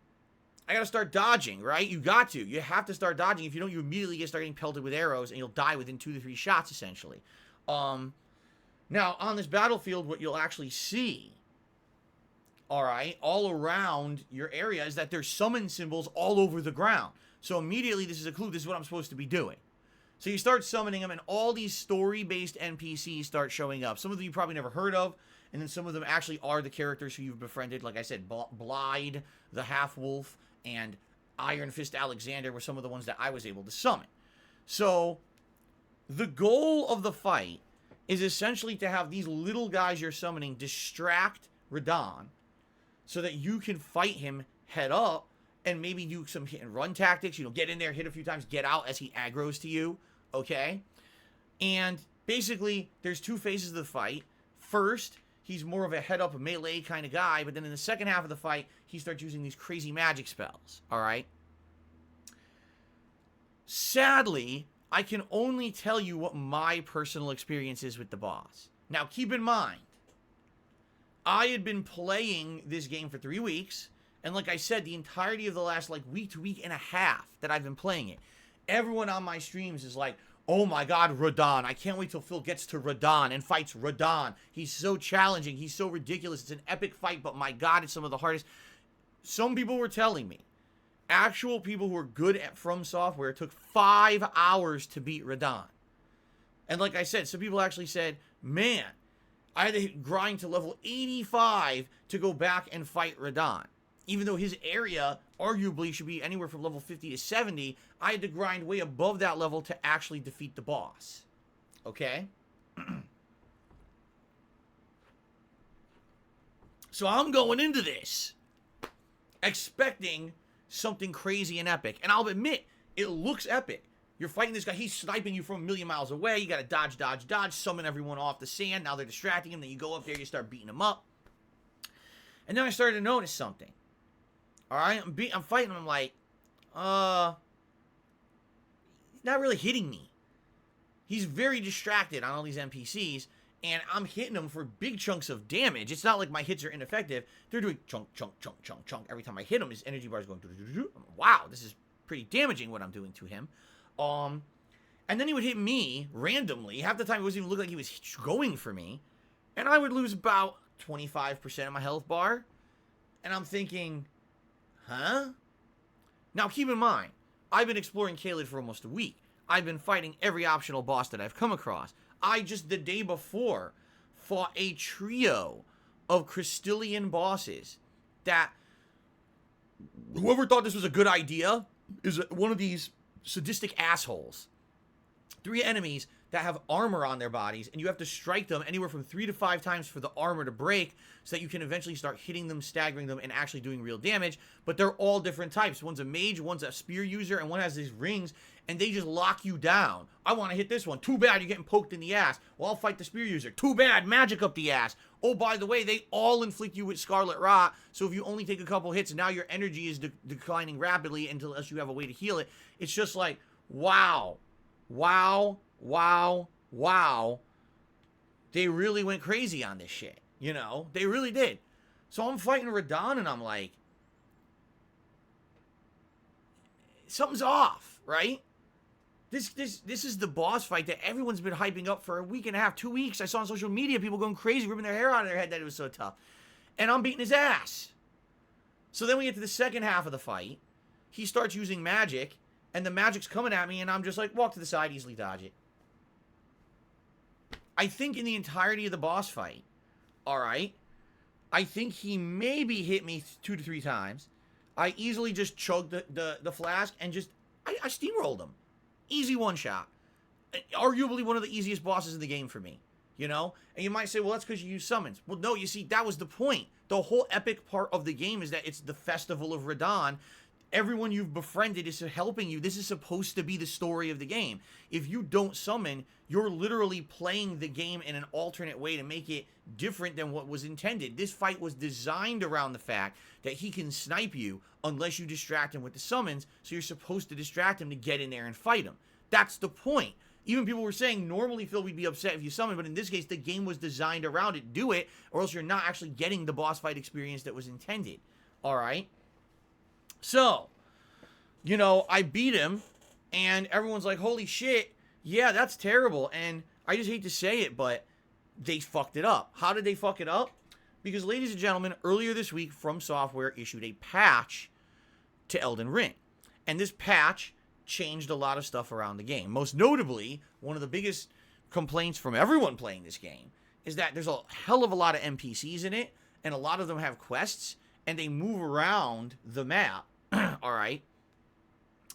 I gotta start dodging, right? You got to. You have to start dodging. If you don't, you immediately start getting pelted with arrows, and you'll die within 2 to 3 shots, essentially. Now, on this battlefield, what you'll actually see, all right, all around your area is that there's summon symbols all over the ground. So immediately, this is a clue. This is what I'm supposed to be doing. So you start summoning them, and all these story-based NPCs start showing up. Some of them you probably never heard of, and then some of them actually are the characters who you've befriended. Like I said, Blide, the half-wolf, and Iron Fist Alexander were some of the ones that I was able to summon. So, the goal of the fight is essentially to have these little guys you're summoning distract Radon so that you can fight him head up and maybe do some hit and run tactics. You know, get in there, hit a few times, get out as he aggroes to you, okay? And basically, there's 2 phases of the fight. First, he's more of a head-up melee kind of guy, but then in the second half of the fight, he starts using these crazy magic spells, all right? Sadly, I can only tell you what my personal experience is with the boss. Now, keep in mind, I had been playing this game for 3 weeks, and like I said, the entirety of the last, week to week and a half that I've been playing it, everyone on my streams is like, oh my god, Radon. I can't wait till Phil gets to Radon and fights Radon. He's so challenging. He's so ridiculous. It's an epic fight, but my god, it's some of the hardest. Some people were telling me, actual people who are good at FromSoft, it took 5 hours to beat Radon. And like I said, some people actually said, man, I had to grind to level 85 to go back and fight Radon. even though his area arguably should be anywhere from level 50 to 70, I had to grind way above that level to actually defeat the boss. Okay? So I'm going into this expecting something crazy and epic. And I'll admit, it looks epic. You're fighting this guy. He's sniping you from a million miles away. You got to dodge, dodge, dodge, summon everyone off the sand. Now they're distracting him. Then you go up there, you start beating him up. And then I started to notice something. All right? I'm fighting him. I'm like, he's not really hitting me. He's very distracted on all these NPCs. And I'm hitting them for big chunks of damage. It's not like my hits are ineffective. They're doing chunk, chunk, chunk, chunk, chunk. Every time I hit him, his energy bar is going... Wow, this is pretty damaging what I'm doing to him. And then he would hit me randomly. Half the time it wasn't even look like he was going for me. And I would lose about 25% of my health bar. And I'm thinking, huh? Now keep in mind, I've been exploring Caelid for almost a week. I've been fighting every optional boss that I've come across. I just, the day before, fought a trio of Crystallian bosses that whoever thought this was a good idea is one of these sadistic assholes. 3 enemies that have armor on their bodies, and you have to strike them anywhere from 3 to 5 times for the armor to break so that you can eventually start hitting them, staggering them, and actually doing real damage. But they're all different types. One's a mage, one's a spear user, and one has these rings, and they just lock you down. I want to hit this one. Too bad, you're getting poked in the ass. Well, I'll fight the spear user. Too bad, magic up the ass. Oh, by the way, they all inflict you with Scarlet Rot, so if you only take a couple hits, now your energy is declining rapidly unless you have a way to heal it. It's just like, wow. Wow. Wow, wow, they really went crazy on this shit, you know? They really did. So I'm fighting Radon, and I'm like, something's off, right? This is the boss fight that everyone's been hyping up for a week and a half, 2 weeks. I saw on social media people going crazy, ripping their hair out of their head that it was so tough. And I'm beating his ass. So then we get to the second half of the fight. He starts using magic, and the magic's coming at me, and I'm just like, walk to the side, easily dodge it. I think in the entirety of the boss fight, all right, I think he maybe hit me 2 to 3 times. I easily just chugged the flask and just, I steamrolled him. Easy one shot. Arguably one of the easiest bosses in the game for me, you know? And you might say, well, that's because you use summons. Well, no, you see, that was the point. The whole epic part of the game is that it's the Festival of Radahn. Everyone you've befriended is helping you. This is supposed to be the story of the game. If you don't summon, you're literally playing the game in an alternate way to make it different than what was intended. This fight was designed around the fact that he can snipe you unless you distract him with the summons, so you're supposed to distract him to get in there and fight him. That's the point. Even people were saying, normally, Phil, we'd be upset if you summon, but in this case, the game was designed around it. Do it, or else you're not actually getting the boss fight experience that was intended. All right? So, you know, I beat him, and everyone's like, holy shit, yeah, that's terrible. And I just hate to say it, but they fucked it up. How did they fuck it up? Because, ladies and gentlemen, earlier this week, From Software issued a patch to Elden Ring. And this patch changed a lot of stuff around the game. Most notably, one of the biggest complaints from everyone playing this game is that there's a hell of a lot of NPCs in it, and a lot of them have quests, and they move around the map. All right,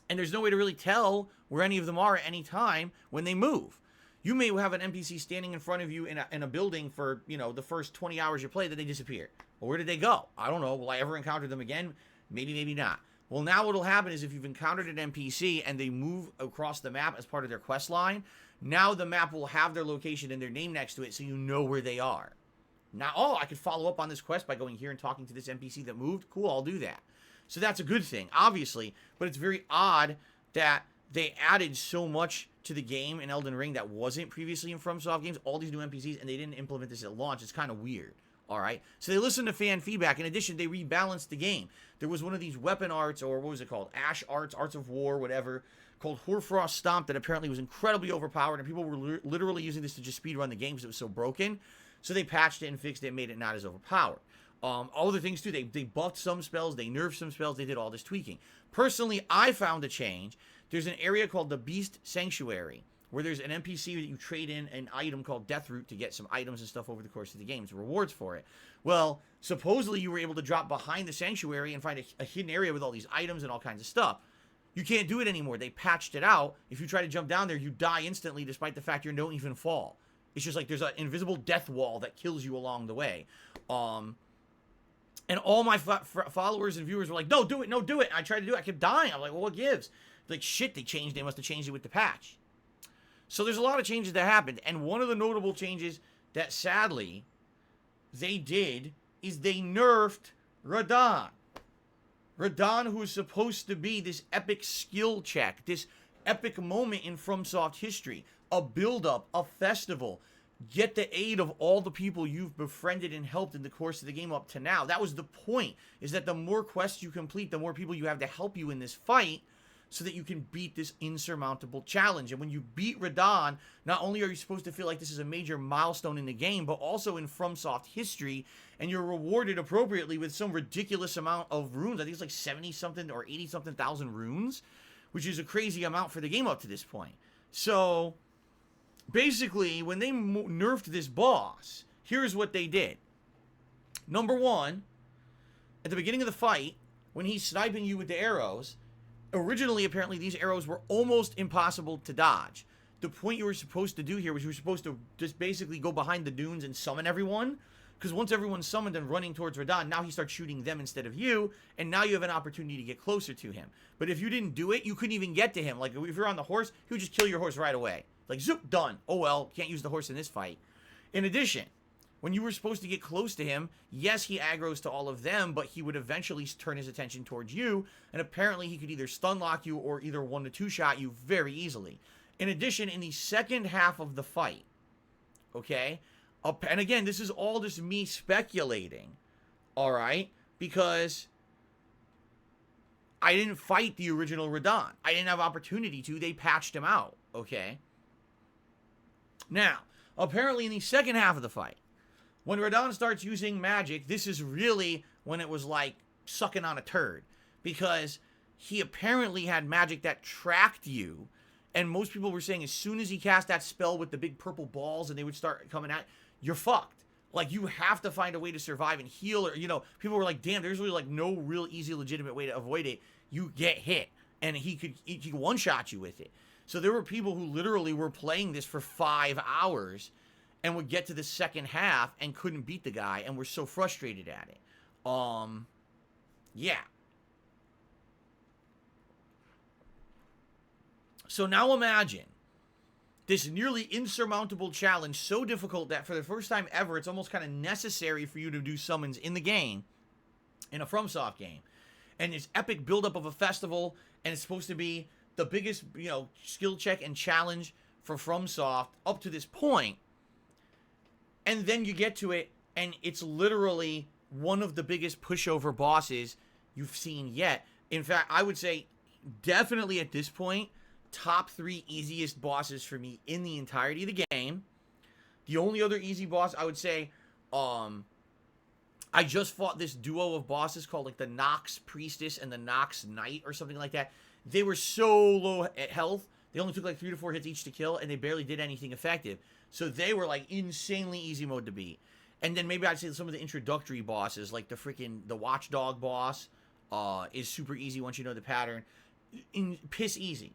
and there's no way to really tell where any of them are at any time when they move. You may have an NPC standing in front of you in a building for, you know, the first 20 hours you play, that they disappear. Well, where did they go? I don't know. Will I ever encounter them again? Maybe, maybe not. Well, now what'll happen is if you've encountered an NPC and they move across the map as part of their quest line, now the map will have their location and their name next to it, so you know where they are. Now, oh, I could follow up on this quest by going here and talking to this NPC that moved. Cool, I'll do that. So that's a good thing, obviously, but it's very odd that they added so much to the game in Elden Ring that wasn't previously in FromSoft games, all these new NPCs, and they didn't implement this at launch. It's kind of weird, all right? So they listened to fan feedback. In addition, they rebalanced the game. There was one of these weapon arts, or what was it called? Ash arts, Arts of War, whatever, called Hoarfrost Stomp that apparently was incredibly overpowered, and people were literally using this to just speedrun the game because it was so broken. So they patched it and fixed it and made it not as overpowered. Other things too, they buffed some spells, they nerfed some spells, they did all this tweaking. Personally, I found a change. There's an area called the Beast Sanctuary, where there's an NPC that you trade in an item called Death Root to get some items and stuff over the course of the game. It's rewards for it. Well, supposedly you were able to drop behind the sanctuary and find a hidden area with all these items and all kinds of stuff. You can't do it anymore. They patched it out. If you try to jump down there, you die instantly despite the fact you don't even fall. It's just like there's an invisible death wall that kills you along the way. And all my followers and viewers were like, no, do it, no, do it. I tried to do it. I kept dying. I'm like, well, what gives? Like, shit, they must have changed it with the patch. So there's a lot of changes that happened. And one of the notable changes that, sadly, they did is they nerfed Radahn. Radahn, who is supposed to be this epic skill check, this epic moment in FromSoft history, a build-up, a festival, get the aid of all the people you've befriended and helped in the course of the game up to now. That was the point, is that the more quests you complete, the more people you have to help you in this fight, so that you can beat this insurmountable challenge. And when you beat Radahn, not only are you supposed to feel like this is a major milestone in the game, but also in FromSoft history, and you're rewarded appropriately with some ridiculous amount of runes. I think it's like 70-something or 80-something thousand runes, which is a crazy amount for the game up to this point. So, basically, when they nerfed this boss, here's what they did. Number one, at the beginning of the fight, when he's sniping you with the arrows, originally, apparently, these arrows were almost impossible to dodge. The point you were supposed to do here was you were supposed to just basically go behind the dunes and summon everyone. Because once everyone's summoned and running towards Radahn, now he starts shooting them instead of you. And now you have an opportunity to get closer to him. But if you didn't do it, you couldn't even get to him. Like, if you're on the horse, he would just kill your horse right away. Like, zoop, done. Oh, well, can't use the horse in this fight. In addition, when you were supposed to get close to him, yes, he aggroes to all of them, but he would eventually turn his attention towards you, and apparently he could either stun lock you or either 1 to 2 shot you very easily. In addition, in the second half of the fight, okay, and again, this is all just me speculating, alright, because I didn't fight the original Radahn. I didn't have opportunity to. They patched him out, okay? Now, apparently in the second half of the fight, when Radahn starts using magic, this is really when it was like sucking on a turd. Because he apparently had magic that tracked you. And most people were saying as soon as he cast that spell with the big purple balls and they would start coming out, you're fucked. Like, you have to find a way to survive and heal. Or, you know, people were like, damn, there's really like no real easy, legitimate way to avoid it. You get hit. And he could one-shot you with it. So there were people who literally were playing this for 5 hours and would get to the second half and couldn't beat the guy and were so frustrated at it. Yeah. So now imagine this nearly insurmountable challenge, so difficult that for the first time ever, it's almost kind of necessary for you to do summons in the game, in a FromSoft game. And this epic buildup of a festival, and it's supposed to be the biggest, you know, skill check and challenge for FromSoft up to this point. And then you get to it, and it's literally one of the biggest pushover bosses you've seen yet. In fact, I would say definitely at this point, top 3 easiest bosses for me in the entirety of the game. The only other easy boss, I would say, I just fought this duo of bosses called like the Nox Priestess and the Nox Knight or something like that. They were so low at health. They only took like 3 to 4 hits each to kill, and they barely did anything effective. So they were like insanely easy mode to beat. And then maybe I'd say some of the introductory bosses, like the Watchdog boss, is super easy once you know the pattern. Piss easy.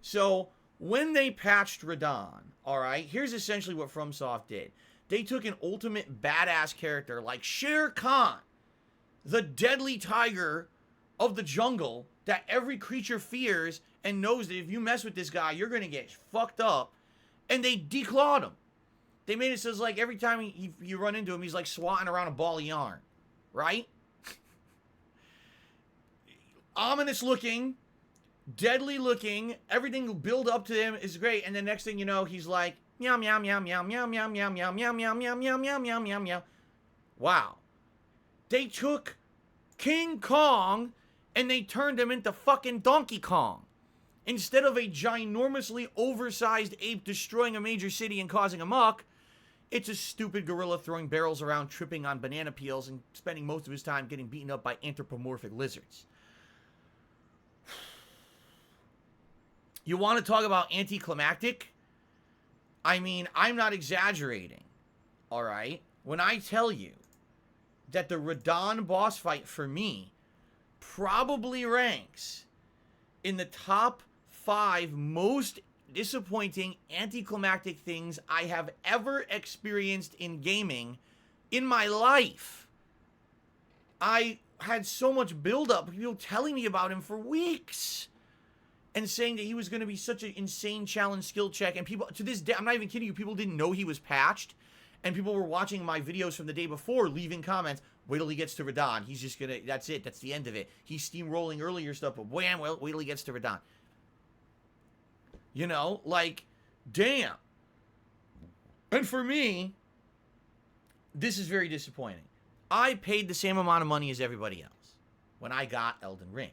So when they patched Radahn, alright, here's essentially what FromSoft did. They took an ultimate badass character like Shere Khan, the deadly tiger of the jungle that every creature fears and knows that if you mess with this guy, you're going to get fucked up. And they declawed him. They made it so it's like every time you run into him, he's like swatting around a ball of yarn. Right? Ominous looking. Deadly looking. Everything will build up to him is great. And the next thing you know, he's like, meow, meow, meow, meow, meow, meow, meow, meow, meow, meow, meow, meow, meow, meow, meow, meow. Wow. They took King Kong and they turned him into fucking Donkey Kong. Instead of a ginormously oversized ape destroying a major city and causing a muck, it's a stupid gorilla throwing barrels around, tripping on banana peels, and spending most of his time getting beaten up by anthropomorphic lizards. You want to talk about anticlimactic? I mean, I'm not exaggerating, all right? When I tell you that the Radon boss fight for me probably ranks in the top 5 most disappointing, anticlimactic things I have ever experienced in gaming in my life. I had so much buildup, people telling me about him for weeks and saying that he was going to be such an insane challenge skill check. And people, to this day, I'm not even kidding you, people didn't know he was patched. And people were watching my videos from the day before, leaving comments, wait till he gets to Radon. He's just going to, that's it. That's the end of it. He's steamrolling earlier stuff, but wham, well, wait till he gets to Radon. You know, like, damn. And for me, this is very disappointing. I paid the same amount of money as everybody else when I got Elden Ring.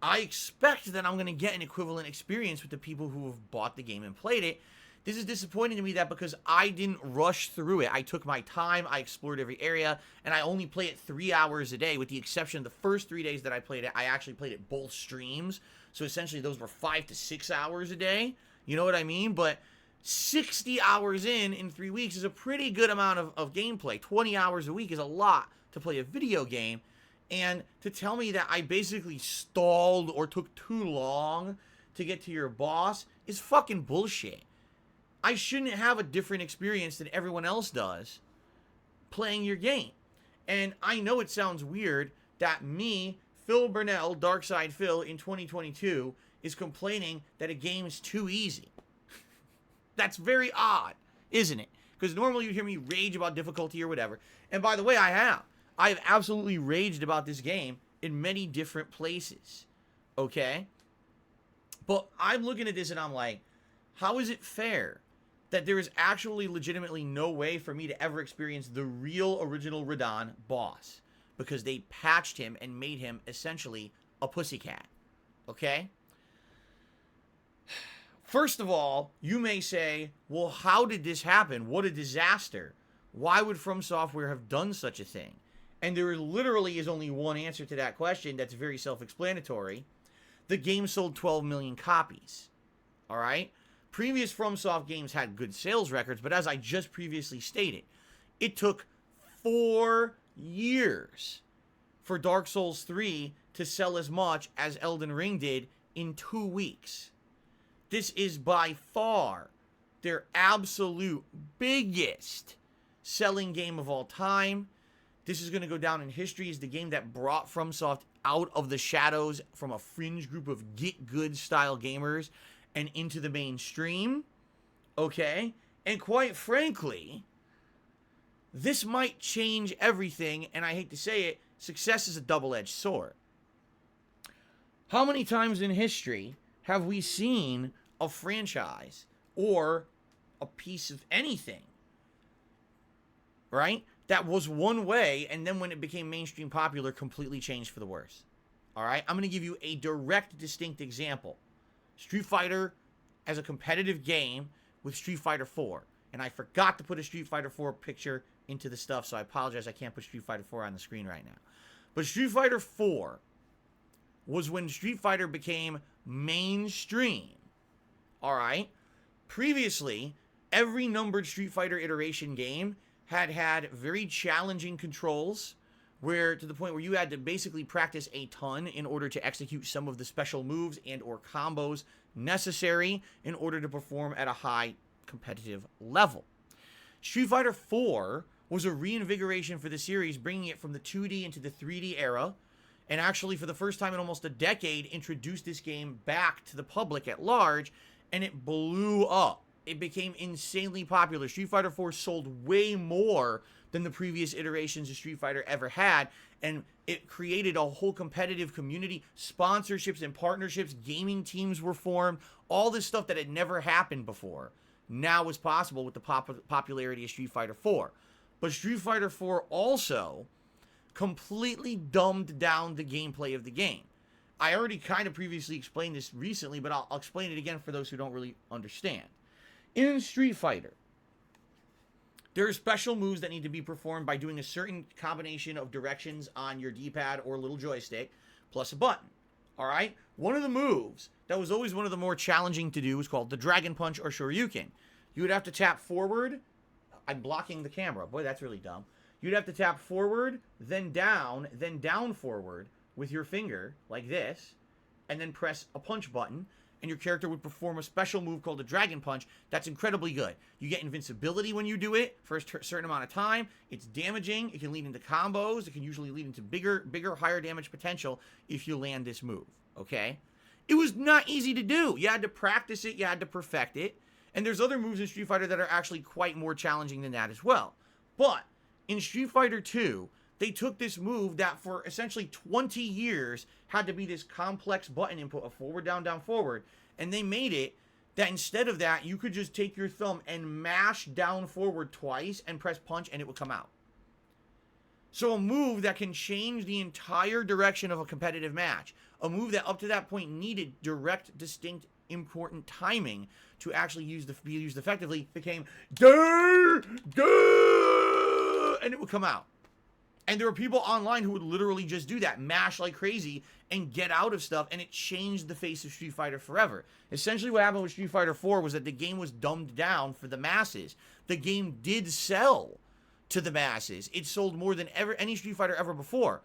I expect that I'm going to get an equivalent experience with the people who have bought the game and played it. This is disappointing to me that because I didn't rush through it. I took my time, I explored every area, and I only play it 3 hours a day, with the exception of the first 3 days that I played it. I actually played it both streams, so essentially those were 5 to 6 hours a day. You know what I mean? But 60 hours in 3 weeks is a pretty good amount of gameplay. 20 hours a week is a lot to play a video game. And to tell me that I basically stalled or took too long to get to your boss is fucking bullshit. I shouldn't have a different experience than everyone else does playing your game. And I know it sounds weird that me, Phil Burnell, Darkside Phil, in 2022 is complaining that a game is too easy. That's very odd, isn't it? Because normally you hear me rage about difficulty or whatever. And by the way, I have. I have absolutely raged about this game in many different places. Okay? But I'm looking at this and I'm like, how is it fair that there is actually legitimately no way for me to ever experience the real original Radon boss? Because they patched him and made him essentially a pussycat. Okay? First of all, you may say, well, how did this happen? What a disaster. Why would From Software have done such a thing? And there literally is only one answer to that question that's very self-explanatory. The game sold 12 million copies. All right? Previous FromSoft games had good sales records, but as I just previously stated, it took 4 years for Dark Souls 3 to sell as much as Elden Ring did in 2 weeks. This is by far their absolute biggest selling game of all time. This is going to go down in history as the game that brought FromSoft out of the shadows from a fringe group of get good style gamers and into the mainstream. Okay? And quite frankly, this might change everything, and I hate to say it, success is a double-edged sword. How many times in history have we seen a franchise or a piece of anything, right, that was one way, and then when it became mainstream popular, completely changed for the worse? All right? I'm going to give you a direct, distinct example. Street Fighter as a competitive game with Street Fighter 4. And I forgot to put a Street Fighter 4 picture into the stuff, so I apologize. I can't put Street Fighter 4 on the screen right now. But Street Fighter 4 was when Street Fighter became mainstream. All right? Previously, every numbered Street Fighter iteration game had very challenging controls, where to the point where you had to basically practice a ton in order to execute some of the special moves and or combos necessary in order to perform at a high competitive level. Street Fighter 4 was a reinvigoration for the series, bringing it from the 2D into the 3D era, and actually for the first time in almost a decade introduced this game back to the public at large, and it blew up. It became insanely popular. Street Fighter 4 sold way more than the previous iterations of Street Fighter ever had, and it created a whole competitive community, sponsorships and partnerships, gaming teams were formed, all this stuff that had never happened before now was possible with the popularity of Street Fighter 4. But Street Fighter 4 also completely dumbed down the gameplay of the game. I already kind of previously explained this recently, but I'll explain it again for those who don't really understand. In Street Fighter, there are special moves that need to be performed by doing a certain combination of directions on your D-pad or little joystick, plus a button. All right? One of the moves that was always one of the more challenging to do was called the Dragon Punch or Shoryuken. You would have to tap forward. I'm blocking the camera. Boy, that's really dumb. You'd have to tap forward, then down forward with your finger, like this, and then press a punch button, and your character would perform a special move called a Dragon Punch. That's incredibly good. You get invincibility when you do it for a certain amount of time. It's damaging. It can lead into combos. It can usually lead into bigger, higher damage potential if you land this move, okay? It was not easy to do. You had to practice it. You had to perfect it. And there's other moves in Street Fighter that are actually quite more challenging than that as well. But in Street Fighter 2, they took this move that for essentially 20 years had to be this complex button input of forward, down, forward. And they made it that instead of that, you could just take your thumb and mash down forward twice and press punch and it would come out. So a move that can change the entire direction of a competitive match. A move that up to that point needed direct, distinct, important timing to actually be used effectively became and it would come out. And there were people online who would literally just do that, mash like crazy, and get out of stuff, and it changed the face of Street Fighter forever. Essentially what happened with Street Fighter 4 was that the game was dumbed down for the masses. The game did sell to the masses. It sold more than any Street Fighter ever before.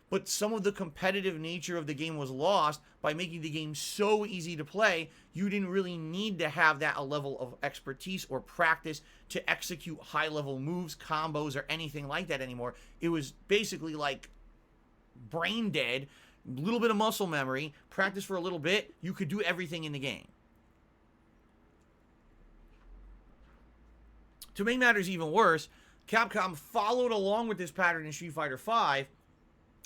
But some of the competitive nature of the game was lost by making the game so easy to play. You didn't really need to have that level of expertise or practice to execute high-level moves, combos, or anything like that anymore. It was basically like brain dead, a little bit of muscle memory, practice for a little bit, you could do everything in the game. To make matters even worse, Capcom followed along with this pattern in Street Fighter V,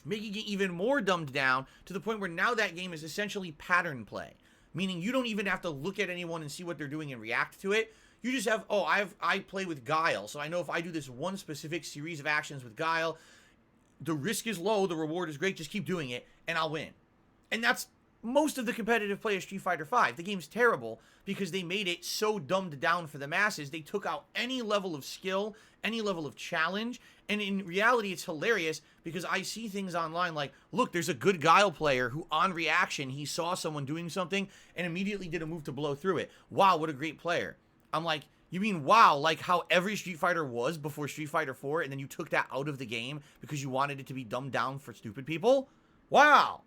making it even more dumbed down to the point where now that game is essentially pattern play. Meaning you don't even have to look at anyone and see what they're doing and react to it. You just have, I play with Guile, so I know if I do this one specific series of actions with Guile, the risk is low, the reward is great, just keep doing it, and I'll win. And that's most of the competitive play of Street Fighter V. The game's terrible because they made it so dumbed down for the masses. They took out any level of skill, any level of challenge, and in reality, it's hilarious because I see things online like, look, there's a good Guile player who, on reaction, he saw someone doing something and immediately did a move to blow through it. Wow, what a great player. I'm like, you mean wow, like how every Street Fighter was before Street Fighter 4, and then you took that out of the game because you wanted it to be dumbed down for stupid people? Wow.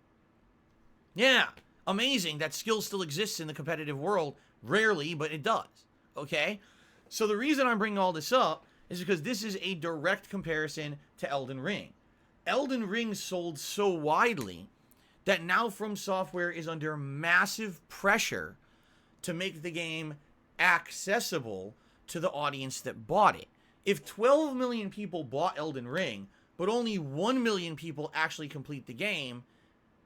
Yeah, amazing that skill still exists in the competitive world. Rarely, but it does. Okay? So the reason I'm bringing all this up is because this is a direct comparison to Elden Ring. Elden Ring sold so widely that now From Software is under massive pressure to make the game accessible to the audience that bought it. If 12 million people bought Elden Ring, but only 1 million people actually complete the game,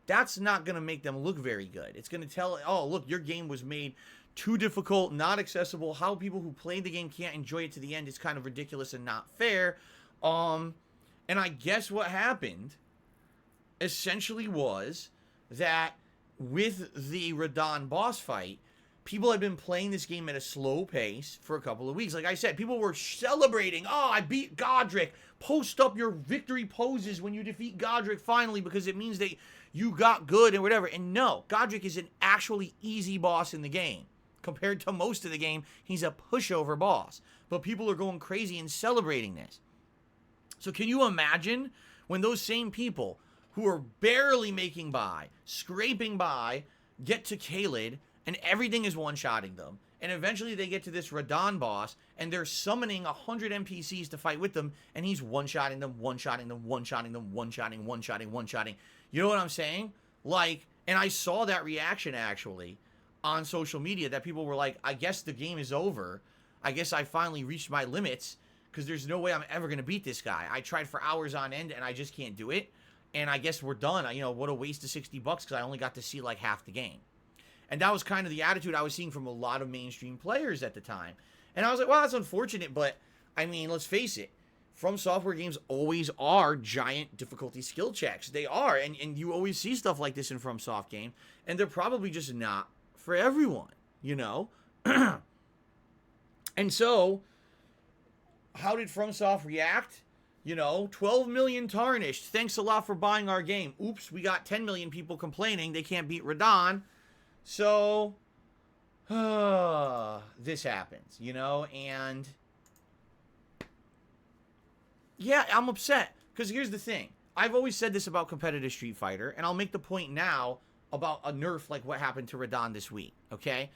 that's not going to make them look very good. It's going to tell, oh, look, your game was made too difficult, not accessible. How people who played the game can't enjoy it to the end is kind of ridiculous and not fair. And I guess what happened essentially was that with the Radon boss fight, people had been playing this game at a slow pace for a couple of weeks. Like I said, people were celebrating. Oh, I beat Godric. Post up your victory poses when you defeat Godric finally because it means that you got good and whatever. And no, Godric is an actually easy boss in the game. Compared to most of the game, he's a pushover boss. But people are going crazy and celebrating this. So can you imagine when those same people who are barely making by, scraping by, get to Caelid, and everything is one-shotting them, and eventually they get to this Radon boss, and they're summoning 100 NPCs to fight with them, and he's one-shotting them, one-shotting them, one-shotting them, one-shotting, one-shotting, one-shotting. You know what I'm saying? Like, and I saw that reaction, actually, on social media, that people were like, I guess the game is over. I guess I finally reached my limits, because there's no way I'm ever going to beat this guy. I tried for hours on end, and I just can't do it. And I guess we're done. You know, what a waste of $60 because I only got to see like half the game. And that was kind of the attitude I was seeing from a lot of mainstream players at the time. And I was like, well, that's unfortunate, but I mean, let's face it. From Software games always are giant difficulty skill checks. They are, and you always see stuff like this in From Soft game, and they're probably just not for everyone, you know? And so, how did FromSoft react? You know, 12 million tarnished. Thanks a lot for buying our game. Oops, we got 10 million people complaining they can't beat Radon. So, this happens, you know, and yeah, I'm upset. Because here's the thing. I've always said this about competitive Street Fighter, and I'll make the point now about a nerf like what happened to Radon this week, okay?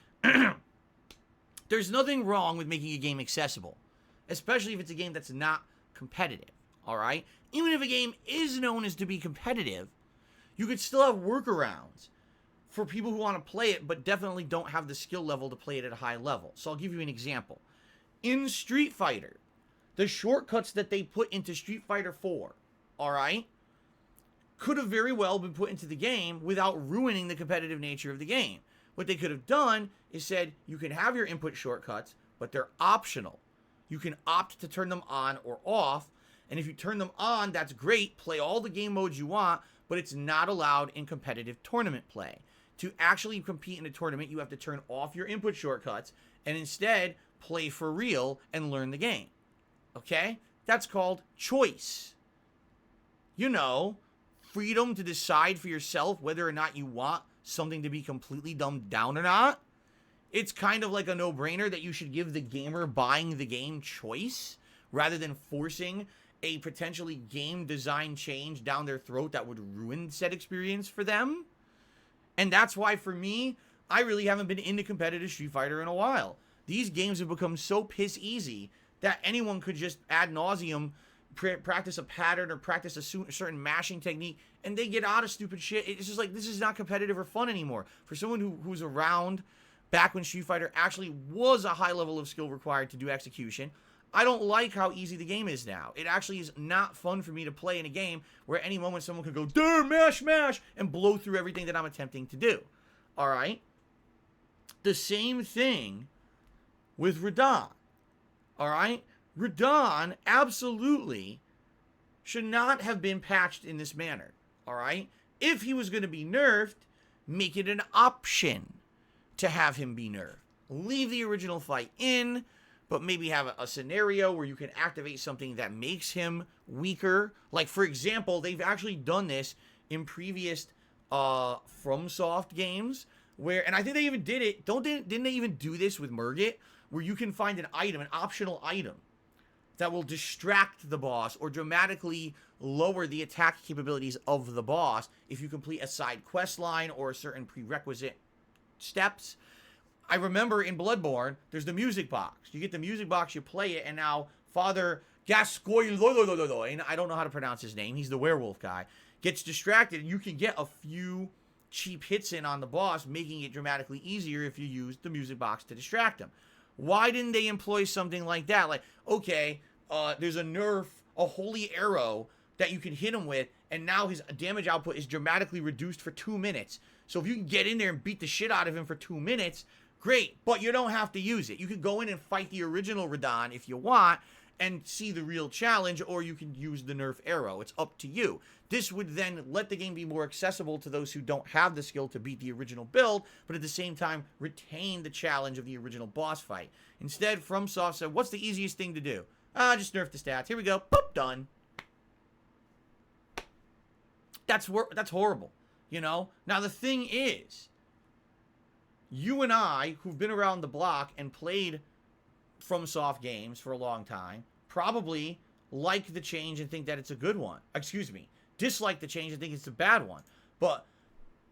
There's nothing wrong with making a game accessible, especially if it's a game that's not competitive, all right? Even if a game is known as to be competitive, you could still have workarounds for people who want to play it but definitely don't have the skill level to play it at a high level. So I'll give you an example. In Street Fighter, the shortcuts that they put into Street Fighter 4, all right, could have very well been put into the game without ruining the competitive nature of the game. What they could have done is said, you can have your input shortcuts, but they're optional. You can opt to turn them on or off, and if you turn them on, that's great. Play all the game modes you want, but it's not allowed in competitive tournament play. To actually compete in a tournament, you have to turn off your input shortcuts and instead play for real and learn the game. Okay? That's called choice. You know, freedom to decide for yourself whether or not you want something to be completely dumbed down or not. It's kind of like a no-brainer that you should give the gamer buying the game choice rather than forcing a potentially game design change down their throat that would ruin said experience for them. And that's why, for me, I really haven't been into competitive Street Fighter in a while. These games have become so piss easy that anyone could just ad nauseum practice a pattern or practice a certain mashing technique, and they get out of stupid shit. It's just like, this is not competitive or fun anymore. For someone who's around back when Street Fighter actually was a high level of skill required to do execution, I don't like how easy the game is now. It actually is not fun for me to play in a game where at any moment someone could go, "Durr, mash, mash," and blow through everything that I'm attempting to do. All right? The same thing with Radahn. All right? Radahn absolutely should not have been patched in this manner. All right? If he was going to be nerfed, make it an option to have him be nerfed. Leave the original fight in, but maybe have a scenario where you can activate something that makes him weaker. Like, for example, they've actually done this in previous FromSoft games, where, and I think they even did it, didn't they even do this with Murgit, where you can find an item, an optional item, that will distract the boss or dramatically lower the attack capabilities of the boss if you complete a side quest line or a certain prerequisite steps. I remember in Bloodborne, there's the music box. You get the music box, you play it, and now Father Gascoigne, I don't know how to pronounce his name, he's the werewolf guy, gets distracted, and you can get a few cheap hits in on the boss, making it dramatically easier if you use the music box to distract him. Why didn't they employ something like that? Like, okay, there's a nerf, a holy arrow that you can hit him with, and now his damage output is dramatically reduced for 2 minutes. So if you can get in there and beat the shit out of him for 2 minutes, great, but you don't have to use it. You could go in and fight the original Radahn if you want and see the real challenge, or you can use the nerf arrow. It's up to you. This would then let the game be more accessible to those who don't have the skill to beat the original build, but at the same time retain the challenge of the original boss fight. Instead, FromSoft said, what's the easiest thing to do? Just nerf the stats. Here we go. Boop, done. That's horrible, you know? Now, the thing is, you and I, who've been around the block and played FromSoft games for a long time, probably like the change and think that it's a good one. Excuse me. Dislike the change and think it's a bad one. But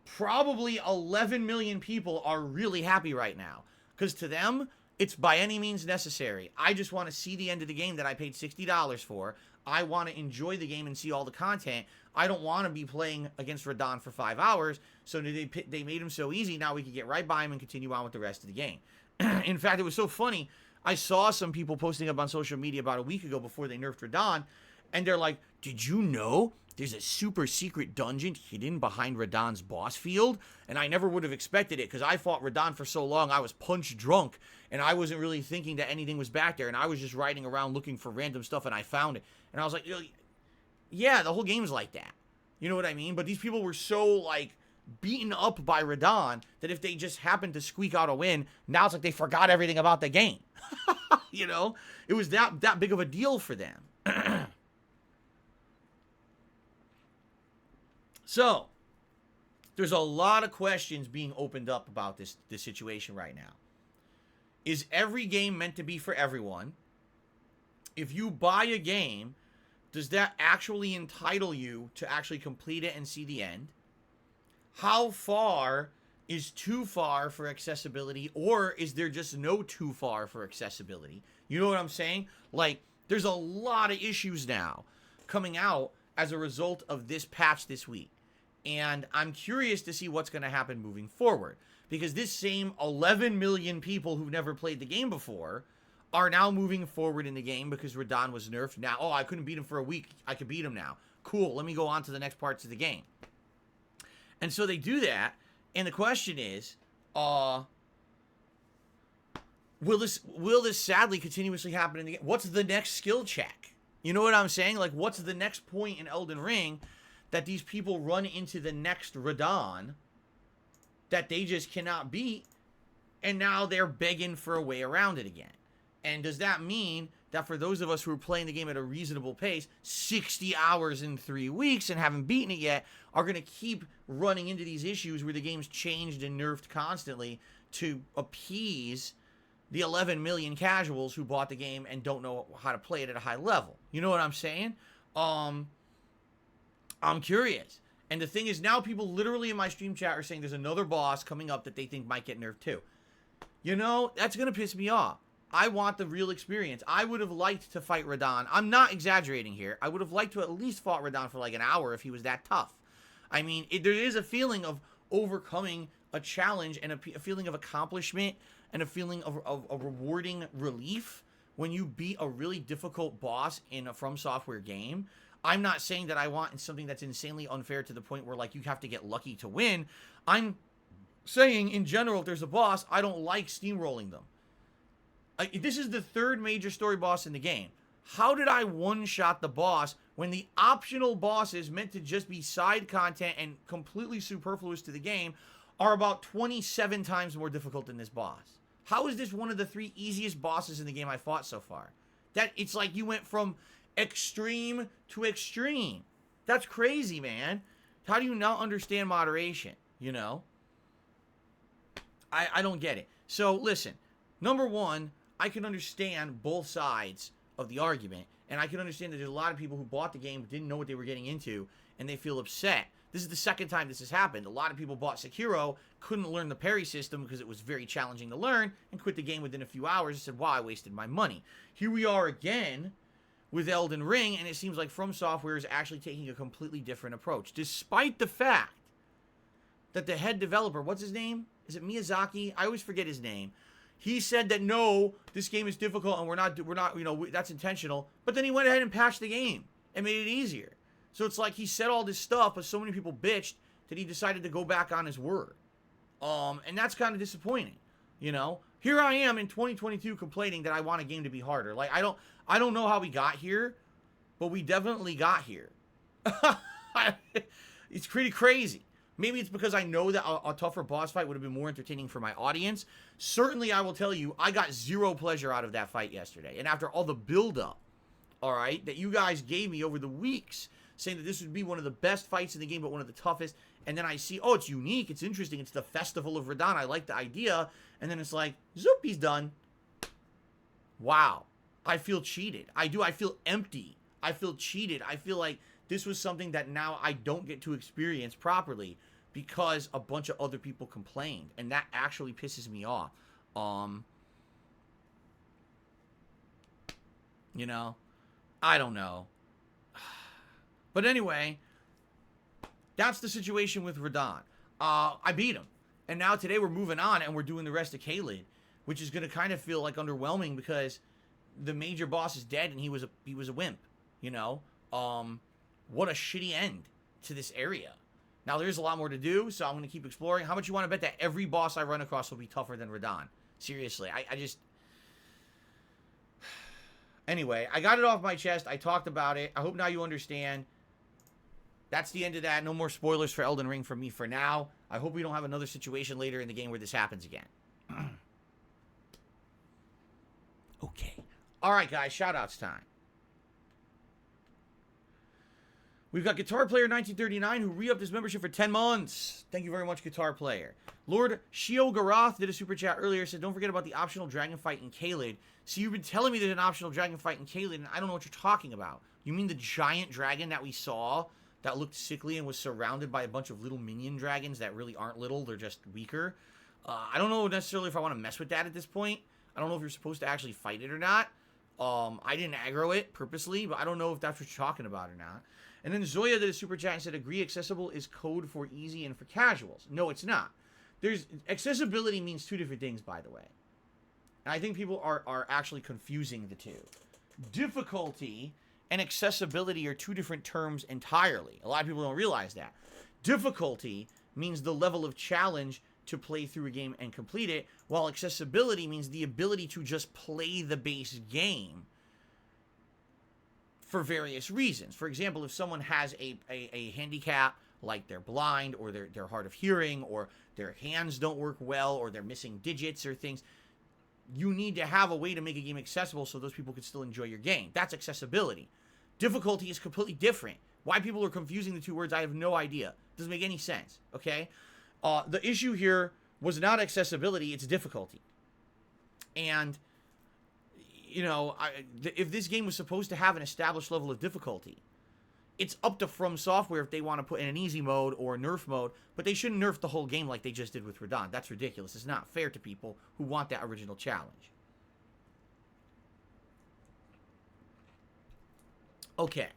probably 11 million people are really happy right now. Because to them, it's by any means necessary. I just want to see the end of the game that I paid $60 for. I want to enjoy the game and see all the content. I don't want to be playing against Radon for 5 hours. So they made him so easy. Now we can get right by him and continue on with the rest of the game. In fact, it was so funny. I saw some people posting up on social media about a week ago before they nerfed Radon. And they're like, did you know there's a super secret dungeon hidden behind Radon's boss field? And I never would have expected it because I fought Radon for so long. I was punch drunk and I wasn't really thinking that anything was back there. And I was just riding around looking for random stuff and I found it. And I was like, yeah, the whole game's like that. You know what I mean? But these people were so, like, beaten up by Radon that if they just happened to squeak out a win, now it's like they forgot everything about the game. You know? It was that big of a deal for them. So, there's a lot of questions being opened up about this situation right now. Is every game meant to be for everyone? If you buy a game, does that actually entitle you to actually complete it and see the end? How far is too far for accessibility, or is there just no too far for accessibility? You know what I'm saying? Like, there's a lot of issues now coming out as a result of this patch this week. And I'm curious to see what's going to happen moving forward. Because this same 11 million people who've never played the game before are now moving forward in the game because Radon was nerfed. Now, oh, I couldn't beat him for a week. I could beat him now. Cool, let me go on to the next parts of the game. And so they do that, and the question is, will this sadly continuously happen in the game? What's the next skill check? You know what I'm saying? Like, what's the next point in Elden Ring that these people run into the next Radon that they just cannot beat, and now they're begging for a way around it again? And does that mean that for those of us who are playing the game at a reasonable pace, 60 hours in 3 weeks and haven't beaten it yet, are going to keep running into these issues where the game's changed and nerfed constantly to appease the 11 million casuals who bought the game and don't know how to play it at a high level? You know what I'm saying? I'm curious. And the thing is, now people literally in my stream chat are saying there's another boss coming up that they think might get nerfed too. You know, that's going to piss me off. I want the real experience. I would have liked to fight Radon. I'm not exaggerating here. I would have liked to at least fought Radon for like an hour if he was that tough. I mean, there is a feeling of overcoming a challenge and a feeling of accomplishment and a feeling of a rewarding relief when you beat a really difficult boss in a From Software game. I'm not saying that I want something that's insanely unfair to the point where like you have to get lucky to win. I'm saying in general, if there's a boss, I don't like steamrolling them. This is the third major story boss in the game. How did I one-shot the boss when the optional bosses meant to just be side content and completely superfluous to the game are about 27 times more difficult than this boss? How is this one of the 3 easiest bosses in the game I fought so far? That it's like you went from extreme to extreme. That's crazy, man. How do you not understand moderation? You know? I don't get it. So, listen. Number one, I can understand both sides of the argument, and I can understand that there's a lot of people who bought the game didn't know what they were getting into, and they feel upset. This is the second time this has happened. A lot of people bought Sekiro, couldn't learn the parry system because it was very challenging to learn, and quit the game within a few hours and said, wow, I wasted my money. Here we are again with Elden Ring, and it seems like From Software is actually taking a completely different approach, despite the fact that the head developer, what's his name? Is it Miyazaki? I always forget his name. He said that, no, this game is difficult and we're not, you know, that's intentional. But then he went ahead and patched the game and made it easier. So it's like he said all this stuff, but so many people bitched that he decided to go back on his word. And that's kind of disappointing, you know? Here I am in 2022 complaining that I want a game to be harder. Like, I don't know how we got here, but we definitely got here. It's pretty crazy. Maybe it's because I know that a tougher boss fight would have been more entertaining for my audience. Certainly, I will tell you, I got zero pleasure out of that fight yesterday. And after all the build-up, all right, that you guys gave me over the weeks, saying that this would be one of the best fights in the game, but one of the toughest, and then I see, oh, it's unique, it's interesting, it's the Festival of Radon, I like the idea, and then it's like, zoop, he's done. Wow. I feel cheated. I feel empty. I feel cheated. I feel like this was something that now I don't get to experience properly because a bunch of other people complained, and that actually pisses me off. You know, I don't know. But anyway, that's the situation with Radon. I beat him, and now today we're moving on, and we're doing the rest of Caelid, which is going to kind of feel like underwhelming because the major boss is dead, and he was a wimp. You know, what a shitty end to this area. Now, there's a lot more to do, so I'm going to keep exploring. How much you want to bet that every boss I run across will be tougher than Radon? Seriously, I just... Anyway, I got it off my chest. I talked about it. I hope now you understand. That's the end of that. No more spoilers for Elden Ring from me for now. I hope we don't have another situation later in the game where this happens again. Okay. All right, guys. Shout-outs time. We've got Guitar Player 1939 who re-upped his membership for 10 months. Thank you very much, Guitar Player. Lord Shio did a super chat earlier. Said, don't forget about the optional dragon fight in Caelid. So you've been telling me there's an optional dragon fight in Caelid, and I don't know what you're talking about. You mean the giant dragon that we saw that looked sickly and was surrounded by a bunch of little minion dragons that really aren't little, they're just weaker? I don't know necessarily if I want to mess with that at this point. I don't know if you're supposed to actually fight it or not. I didn't aggro it purposely, but I don't know if that's what you're talking about or not. And then Zoya did a super chat and said, agree, accessible is code for easy and for casuals. No, it's not. Accessibility means two different things, by the way. And I think people are actually confusing the two. Difficulty and accessibility are two different terms entirely. A lot of people don't realize that. Difficulty means the level of challenge to play through a game and complete it, while accessibility means the ability to just play the base game for various reasons. For example, if someone has a handicap, like they're blind, or they're hard of hearing, or their hands don't work well, or they're missing digits or things, you need to have a way to make a game accessible so those people can still enjoy your game. That's accessibility. Difficulty is completely different. Why people are confusing the two words, I have no idea. Doesn't make any sense, okay? The issue here was not accessibility, it's difficulty. And, you know, if this game was supposed to have an established level of difficulty, it's up to From Software if they want to put in an easy mode or a nerf mode, but they shouldn't nerf the whole game like they just did with Radon. That's ridiculous. It's not fair to people who want that original challenge. Okay.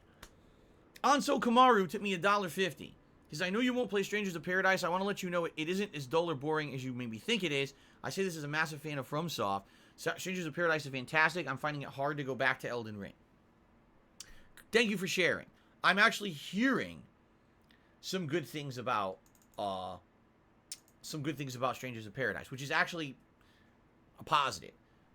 Anso Kamaru tipped me $1.50. Because I know you won't play Strangers of Paradise. I want to let you know it isn't as dull or boring as you maybe think it is. I say this as a massive fan of FromSoft. Strangers of Paradise is fantastic. I'm finding it hard to go back to Elden Ring. Thank you for sharing. I'm actually hearing some good things about Strangers of Paradise, which is actually a positive.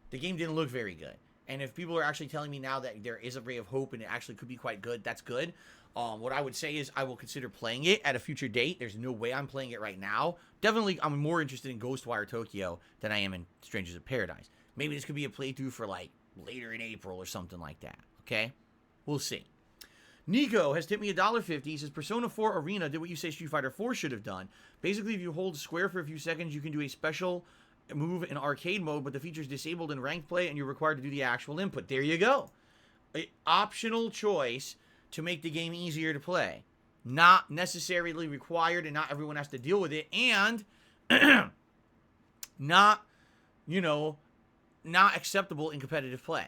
The game didn't look very good. And if people are actually telling me now that there is a ray of hope and it actually could be quite good, that's good. What I would say is I will consider playing it at a future date. There's no way I'm playing it right now. Definitely, I'm more interested in Ghostwire Tokyo than I am in Strangers of Paradise. Maybe this could be a playthrough for, like, later in April or something like that. Okay? We'll see. Nico has tipped me $1.50. He says, Persona 4 Arena did what you say Street Fighter 4 should have done. Basically, if you hold square for a few seconds, you can do a special move in arcade mode, but the feature's disabled in ranked play, and you're required to do the actual input. There you go. An optional choice to make the game easier to play. Not necessarily required, and not everyone has to deal with it, and not, you know, not acceptable in competitive play.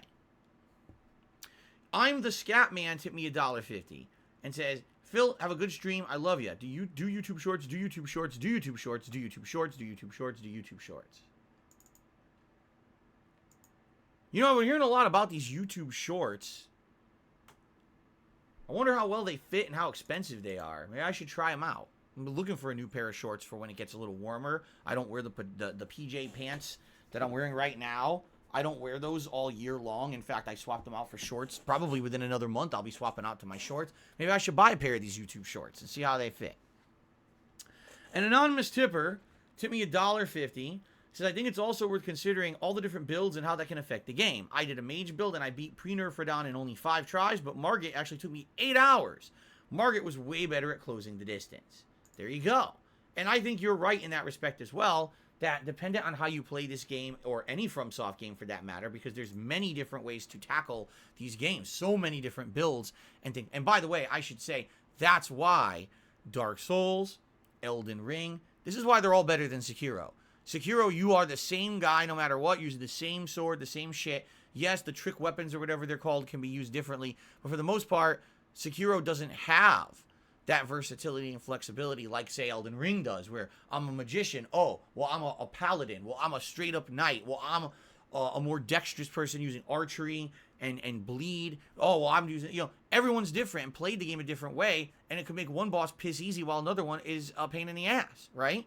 I'm the Scat Man tipped me $1.50 and says, Phil, have a good stream. I love you. Do you do YouTube Shorts? Do YouTube Shorts? Do YouTube Shorts? Do YouTube Shorts? Do YouTube Shorts? Do YouTube Shorts? You know, I've been hearing a lot about these YouTube Shorts. I wonder how well they fit and how expensive they are. Maybe I should try them out. I'm looking for a new pair of shorts for when it gets a little warmer. I don't wear the PJ pants that I'm wearing right now. I don't wear those all year long. In fact, I swapped them out for shorts. Probably within another month, I'll be swapping out to my shorts. Maybe I should buy a pair of these YouTube shorts and see how they fit. An anonymous tipper tipped me $1.50. Says, I think it's also worth considering all the different builds and how that can affect the game. I did a mage build and I beat pre-nerf Radon in only 5 tries, but Margit actually took me 8 hours. Margit was way better at closing the distance. There you go. And I think you're right in that respect as well, that dependent on how you play this game, or any FromSoft game for that matter, because there's many different ways to tackle these games. So many different builds and things. And by the way, I should say, that's why Dark Souls, Elden Ring, this is why they're all better than Sekiro. Sekiro, you are the same guy no matter what, using the same sword, the same shit. Yes, the trick weapons or whatever they're called can be used differently, but for the most part, Sekiro doesn't have that versatility and flexibility like, say, Elden Ring does, where I'm a magician. Oh, well, I'm a paladin. Well, I'm a straight-up knight. Well, I'm a more dexterous person using archery and bleed. Oh, well, I'm using, you know, everyone's different and played the game a different way, and it could make one boss piss easy while another one is a pain in the ass, right?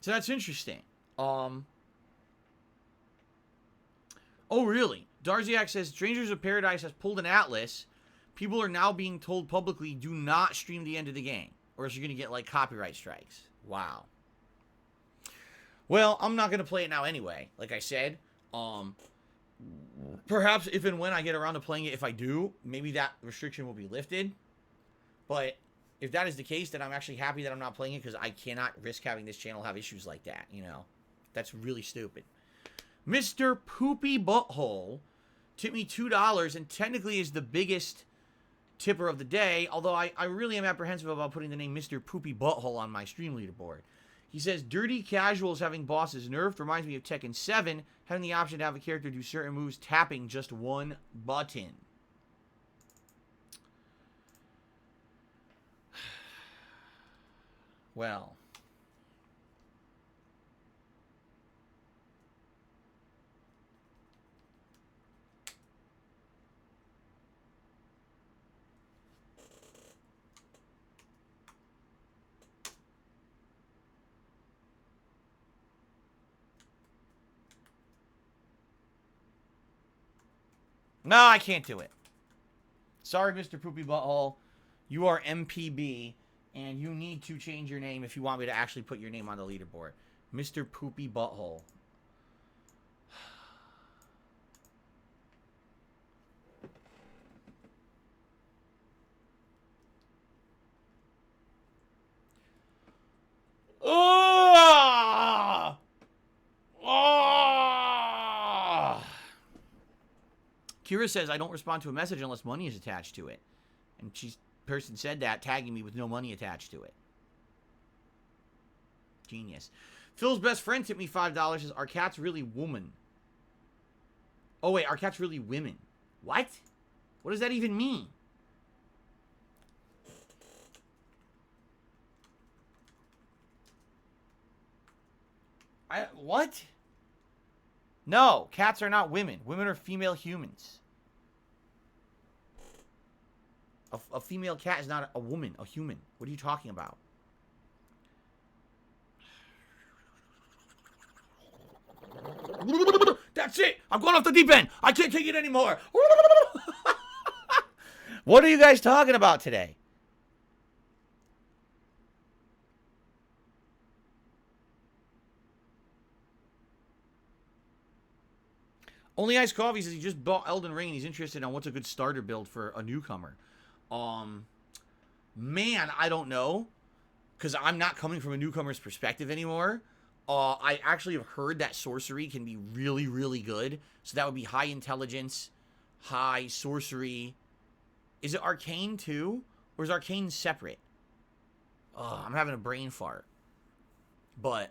So that's interesting. Oh, really? Darziak says, Strangers of Paradise has pulled an Atlas. People are now being told publicly, do not stream the end of the game, or else you're going to get, like, copyright strikes. Wow. Well, I'm not going to play it now anyway, like I said. Perhaps if and when I get around to playing it, if I do, maybe that restriction will be lifted. But if that is the case, then I'm actually happy that I'm not playing it because I cannot risk having this channel have issues like that, you know. That's really stupid. Mr. Poopy Butthole tipped me $2 and technically is the biggest tipper of the day, although I really am apprehensive about putting the name Mr. Poopy Butthole on my stream leaderboard. He says, dirty casuals having bosses nerfed reminds me of Tekken 7, having the option to have a character do certain moves tapping just one button. Well. No, I can't do it. Sorry, Mr. Poopy Butthole. You are MPB, and you need to change your name if you want me to actually put your name on the leaderboard. Mr. Poopy Butthole. Oh! Oh! Kira says, I don't respond to a message unless money is attached to it. And person said that, tagging me with no money attached to it. Genius. Phil's best friend tipped me $5. Says, are cats really woman? Oh, wait, are cats really women? What? What does that even mean? What? No, cats are not women. Women are female humans. A female cat is not a woman, a human. What are you talking about? That's it. I'm going off the deep end. I can't take it anymore. What are you guys talking about today? Only Ice Coffee says he just bought Elden Ring and he's interested on what's a good starter build for a newcomer. Man, I don't know. Because I'm not coming from a newcomer's perspective anymore. I actually have heard that sorcery can be really, really good. So that would be high intelligence, high sorcery. Is it arcane too? Or is arcane separate? I'm having a brain fart. But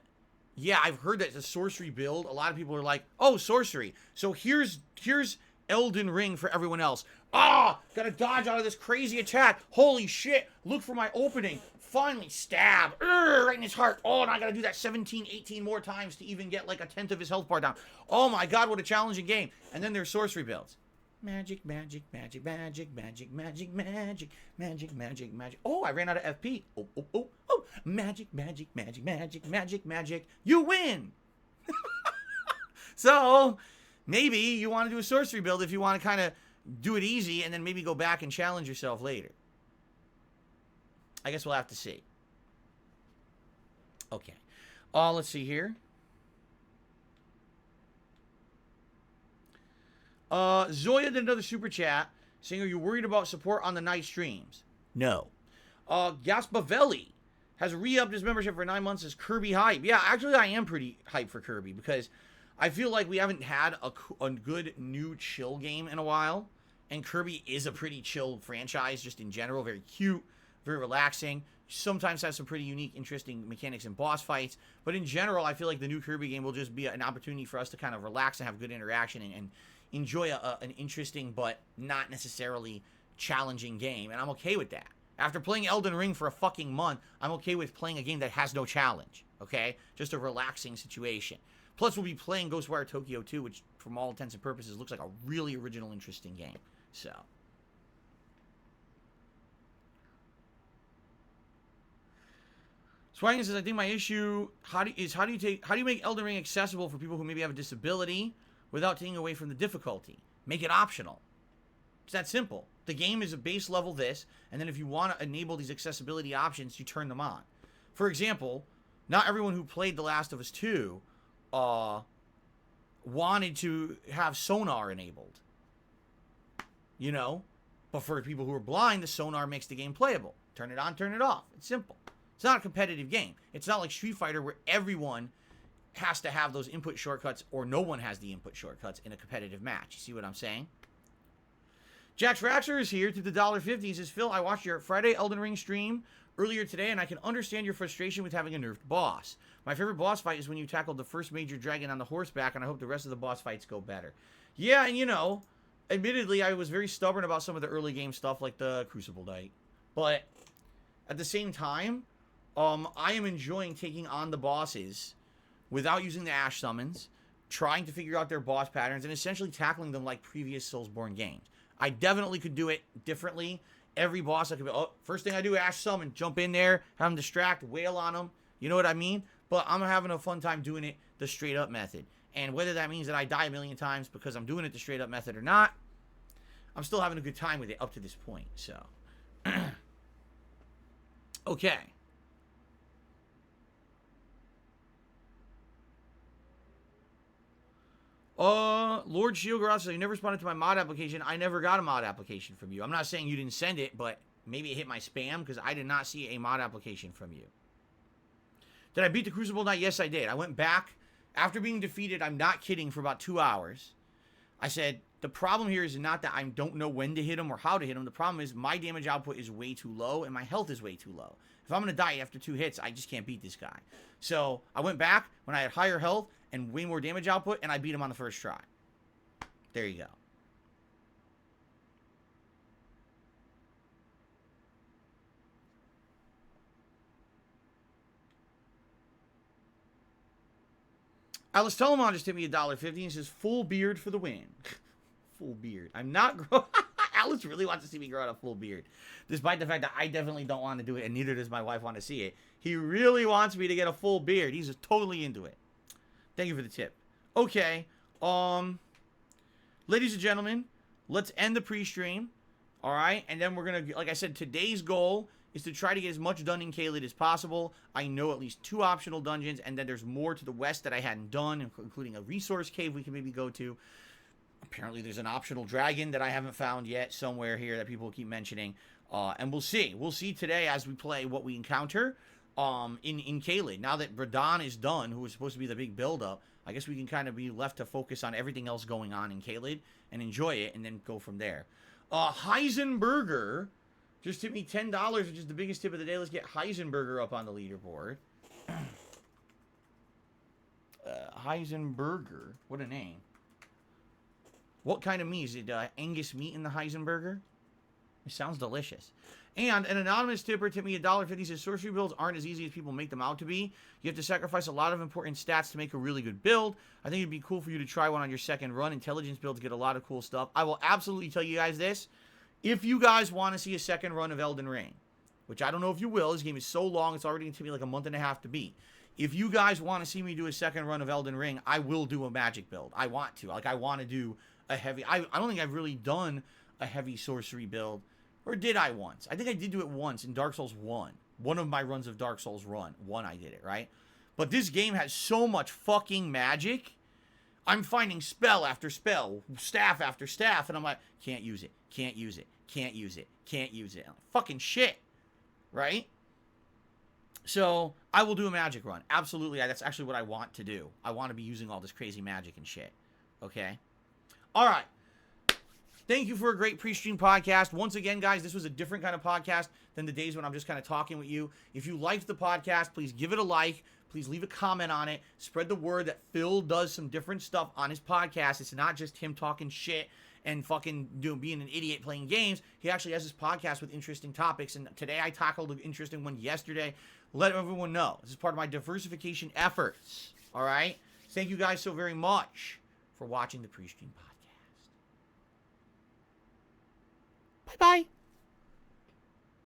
yeah, I've heard that it's a sorcery build. A lot of people are like, oh, sorcery. So here's Elden Ring for everyone else. Gotta dodge out of this crazy attack. Holy shit. Look for my opening. Finally, stab. Right in his heart. Oh, and I gotta do that 17, 18 more times to even get like a tenth of his health bar down. Oh my god, what a challenging game. And then there's sorcery builds. Magic, magic, magic, magic, magic, magic, magic, magic, magic, magic. Oh, I ran out of FP. Oh. Magic, magic, magic, magic, magic, magic. You win! So, maybe you want to do a sorcery build if you want to kind of do it easy and then maybe go back and challenge yourself later. I guess we'll have to see. Okay. Let's see here. Zoya did another super chat saying, are you worried about support on the night streams? No. Gaspavelli has re-upped his membership for 9 months as Kirby hype. Yeah, actually I am pretty hyped for Kirby because I feel like we haven't had a good new chill game in a while. And Kirby is a pretty chill franchise just in general. Very cute, very relaxing. Sometimes has some pretty unique, interesting mechanics and boss fights. But in general, I feel like the new Kirby game will just be an opportunity for us to kind of relax and have good interaction and enjoy an interesting but not necessarily challenging game. And I'm okay with that. After playing Elden Ring for a fucking month, I'm okay with playing a game that has no challenge. Okay? Just a relaxing situation. Plus, we'll be playing Ghostwire Tokyo 2, which, from all intents and purposes, looks like a really original, interesting game. So. Swaggin says, I think my issue how do you make Elden Ring accessible for people who maybe have a disability without taking away from the difficulty? Make it optional. It's that simple. The game is a base level this, and then if you want to enable these accessibility options, you turn them on. For example, not everyone who played The Last of Us 2 wanted to have sonar enabled. You know? But for people who are blind, the sonar makes the game playable. Turn it on, turn it off. It's simple. It's not a competitive game. It's not like Street Fighter where everyone has to have those input shortcuts or no one has the input shortcuts in a competitive match. You see what I'm saying? Jax Raxer is here to the $1.50. He says, Phil, I watched your Friday Elden Ring stream earlier today, and I can understand your frustration with having a nerfed boss. My favorite boss fight is when you tackled the first major dragon on the horseback, and I hope the rest of the boss fights go better. Yeah, and you know, admittedly, I was very stubborn about some of the early game stuff, like the Crucible Knight. But at the same time, I am enjoying taking on the bosses without using the Ash summons, trying to figure out their boss patterns, and essentially tackling them like previous Soulsborne games. I definitely could do it differently. Every boss I could be, oh, first thing I do, Ash summon, jump in there, have them distract, wail on them. You know what I mean? But I'm having a fun time doing it the straight up method. And whether that means that I die a million times because I'm doing it the straight up method or not, I'm still having a good time with it up to this point. So, okay. Lord Shieldgrass says, you never responded to my mod application. I never got a mod application from you. I'm not saying you didn't send it, but maybe it hit my spam because I did not see a mod application from you. Did I beat the Crucible Knight? Yes, I did. I went back after being defeated. I'm not kidding, for about 2 hours. I said, the problem here is not that I don't know when to hit him or how to hit him. The problem is my damage output is way too low and my health is way too low. If I'm going to die after 2 hits, I just can't beat this guy. So I went back when I had higher health and way more damage output, and I beat him on the first try. There you go. Alice Telemon just hit me $1.50 and says, full beard for the win. Full beard. I'm not growing. Alice really wants to see me grow out a full beard. Despite the fact that I definitely don't want to do it, and neither does my wife want to see it. He really wants me to get a full beard. He's just totally into it. Thank you for the tip. Okay. Ladies and gentlemen, let's end the pre-stream. All right? And then we're going to, like I said, today's goal is to try to get as much done in Caelid as possible. I know at least 2 optional dungeons, and then there's more to the west that I hadn't done, including a resource cave we can maybe go to. Apparently there's an optional dragon that I haven't found yet somewhere here that people keep mentioning. And we'll see. We'll see today as we play what we encounter in Caelid. Now that Radon is done, who was supposed to be the big build-up, I guess we can kind of be left to focus on everything else going on in Caelid and enjoy it and then go from there. Heisenberger just tipped me $10, which is the biggest tip of the day. Let's get Heisenberger up on the leaderboard. Heisenberger. What a name. What kind of meat? Is it Angus meat in the Heisenberger? It sounds delicious. And an anonymous tipper tipped me $1.50. Says sorcery builds aren't as easy as people make them out to be. You have to sacrifice a lot of important stats to make a really good build. I think it'd be cool for you to try one on your second run. Intelligence builds get a lot of cool stuff. I will absolutely tell you guys this. If you guys want to see a second run of Elden Ring, which I don't know if you will. This game is so long, it's already going to take me like a month and a half to beat. If you guys want to see me do a second run of Elden Ring, I will do a magic build. I want to. Like, I want to do a heavy... I don't think I've really done a heavy sorcery build. Or did I once? I think I did do it once in Dark Souls 1. One of my runs of Dark Souls 1 I did it, right? But this game has so much fucking magic. I'm finding spell after spell, staff after staff, and I'm like, can't use it, can't use it, can't use it, can't use it. I'm like, fucking shit, right? So, I will do a magic run. Absolutely, that's actually what I want to do. I want to be using all this crazy magic and shit. Okay? Alright. Thank you for a great pre-stream podcast. Once again, guys, this was a different kind of podcast than the days when I'm just kind of talking with you. If you liked the podcast, please give it a like. Please leave a comment on it. Spread the word that Phil does some different stuff on his podcast. It's not just him talking shit and fucking being an idiot playing games. He actually has his podcast with interesting topics. And today I tackled an interesting one yesterday. Let everyone know. This is part of my diversification efforts. All right? Thank you guys so very much for watching the pre-stream podcast. Bye-bye.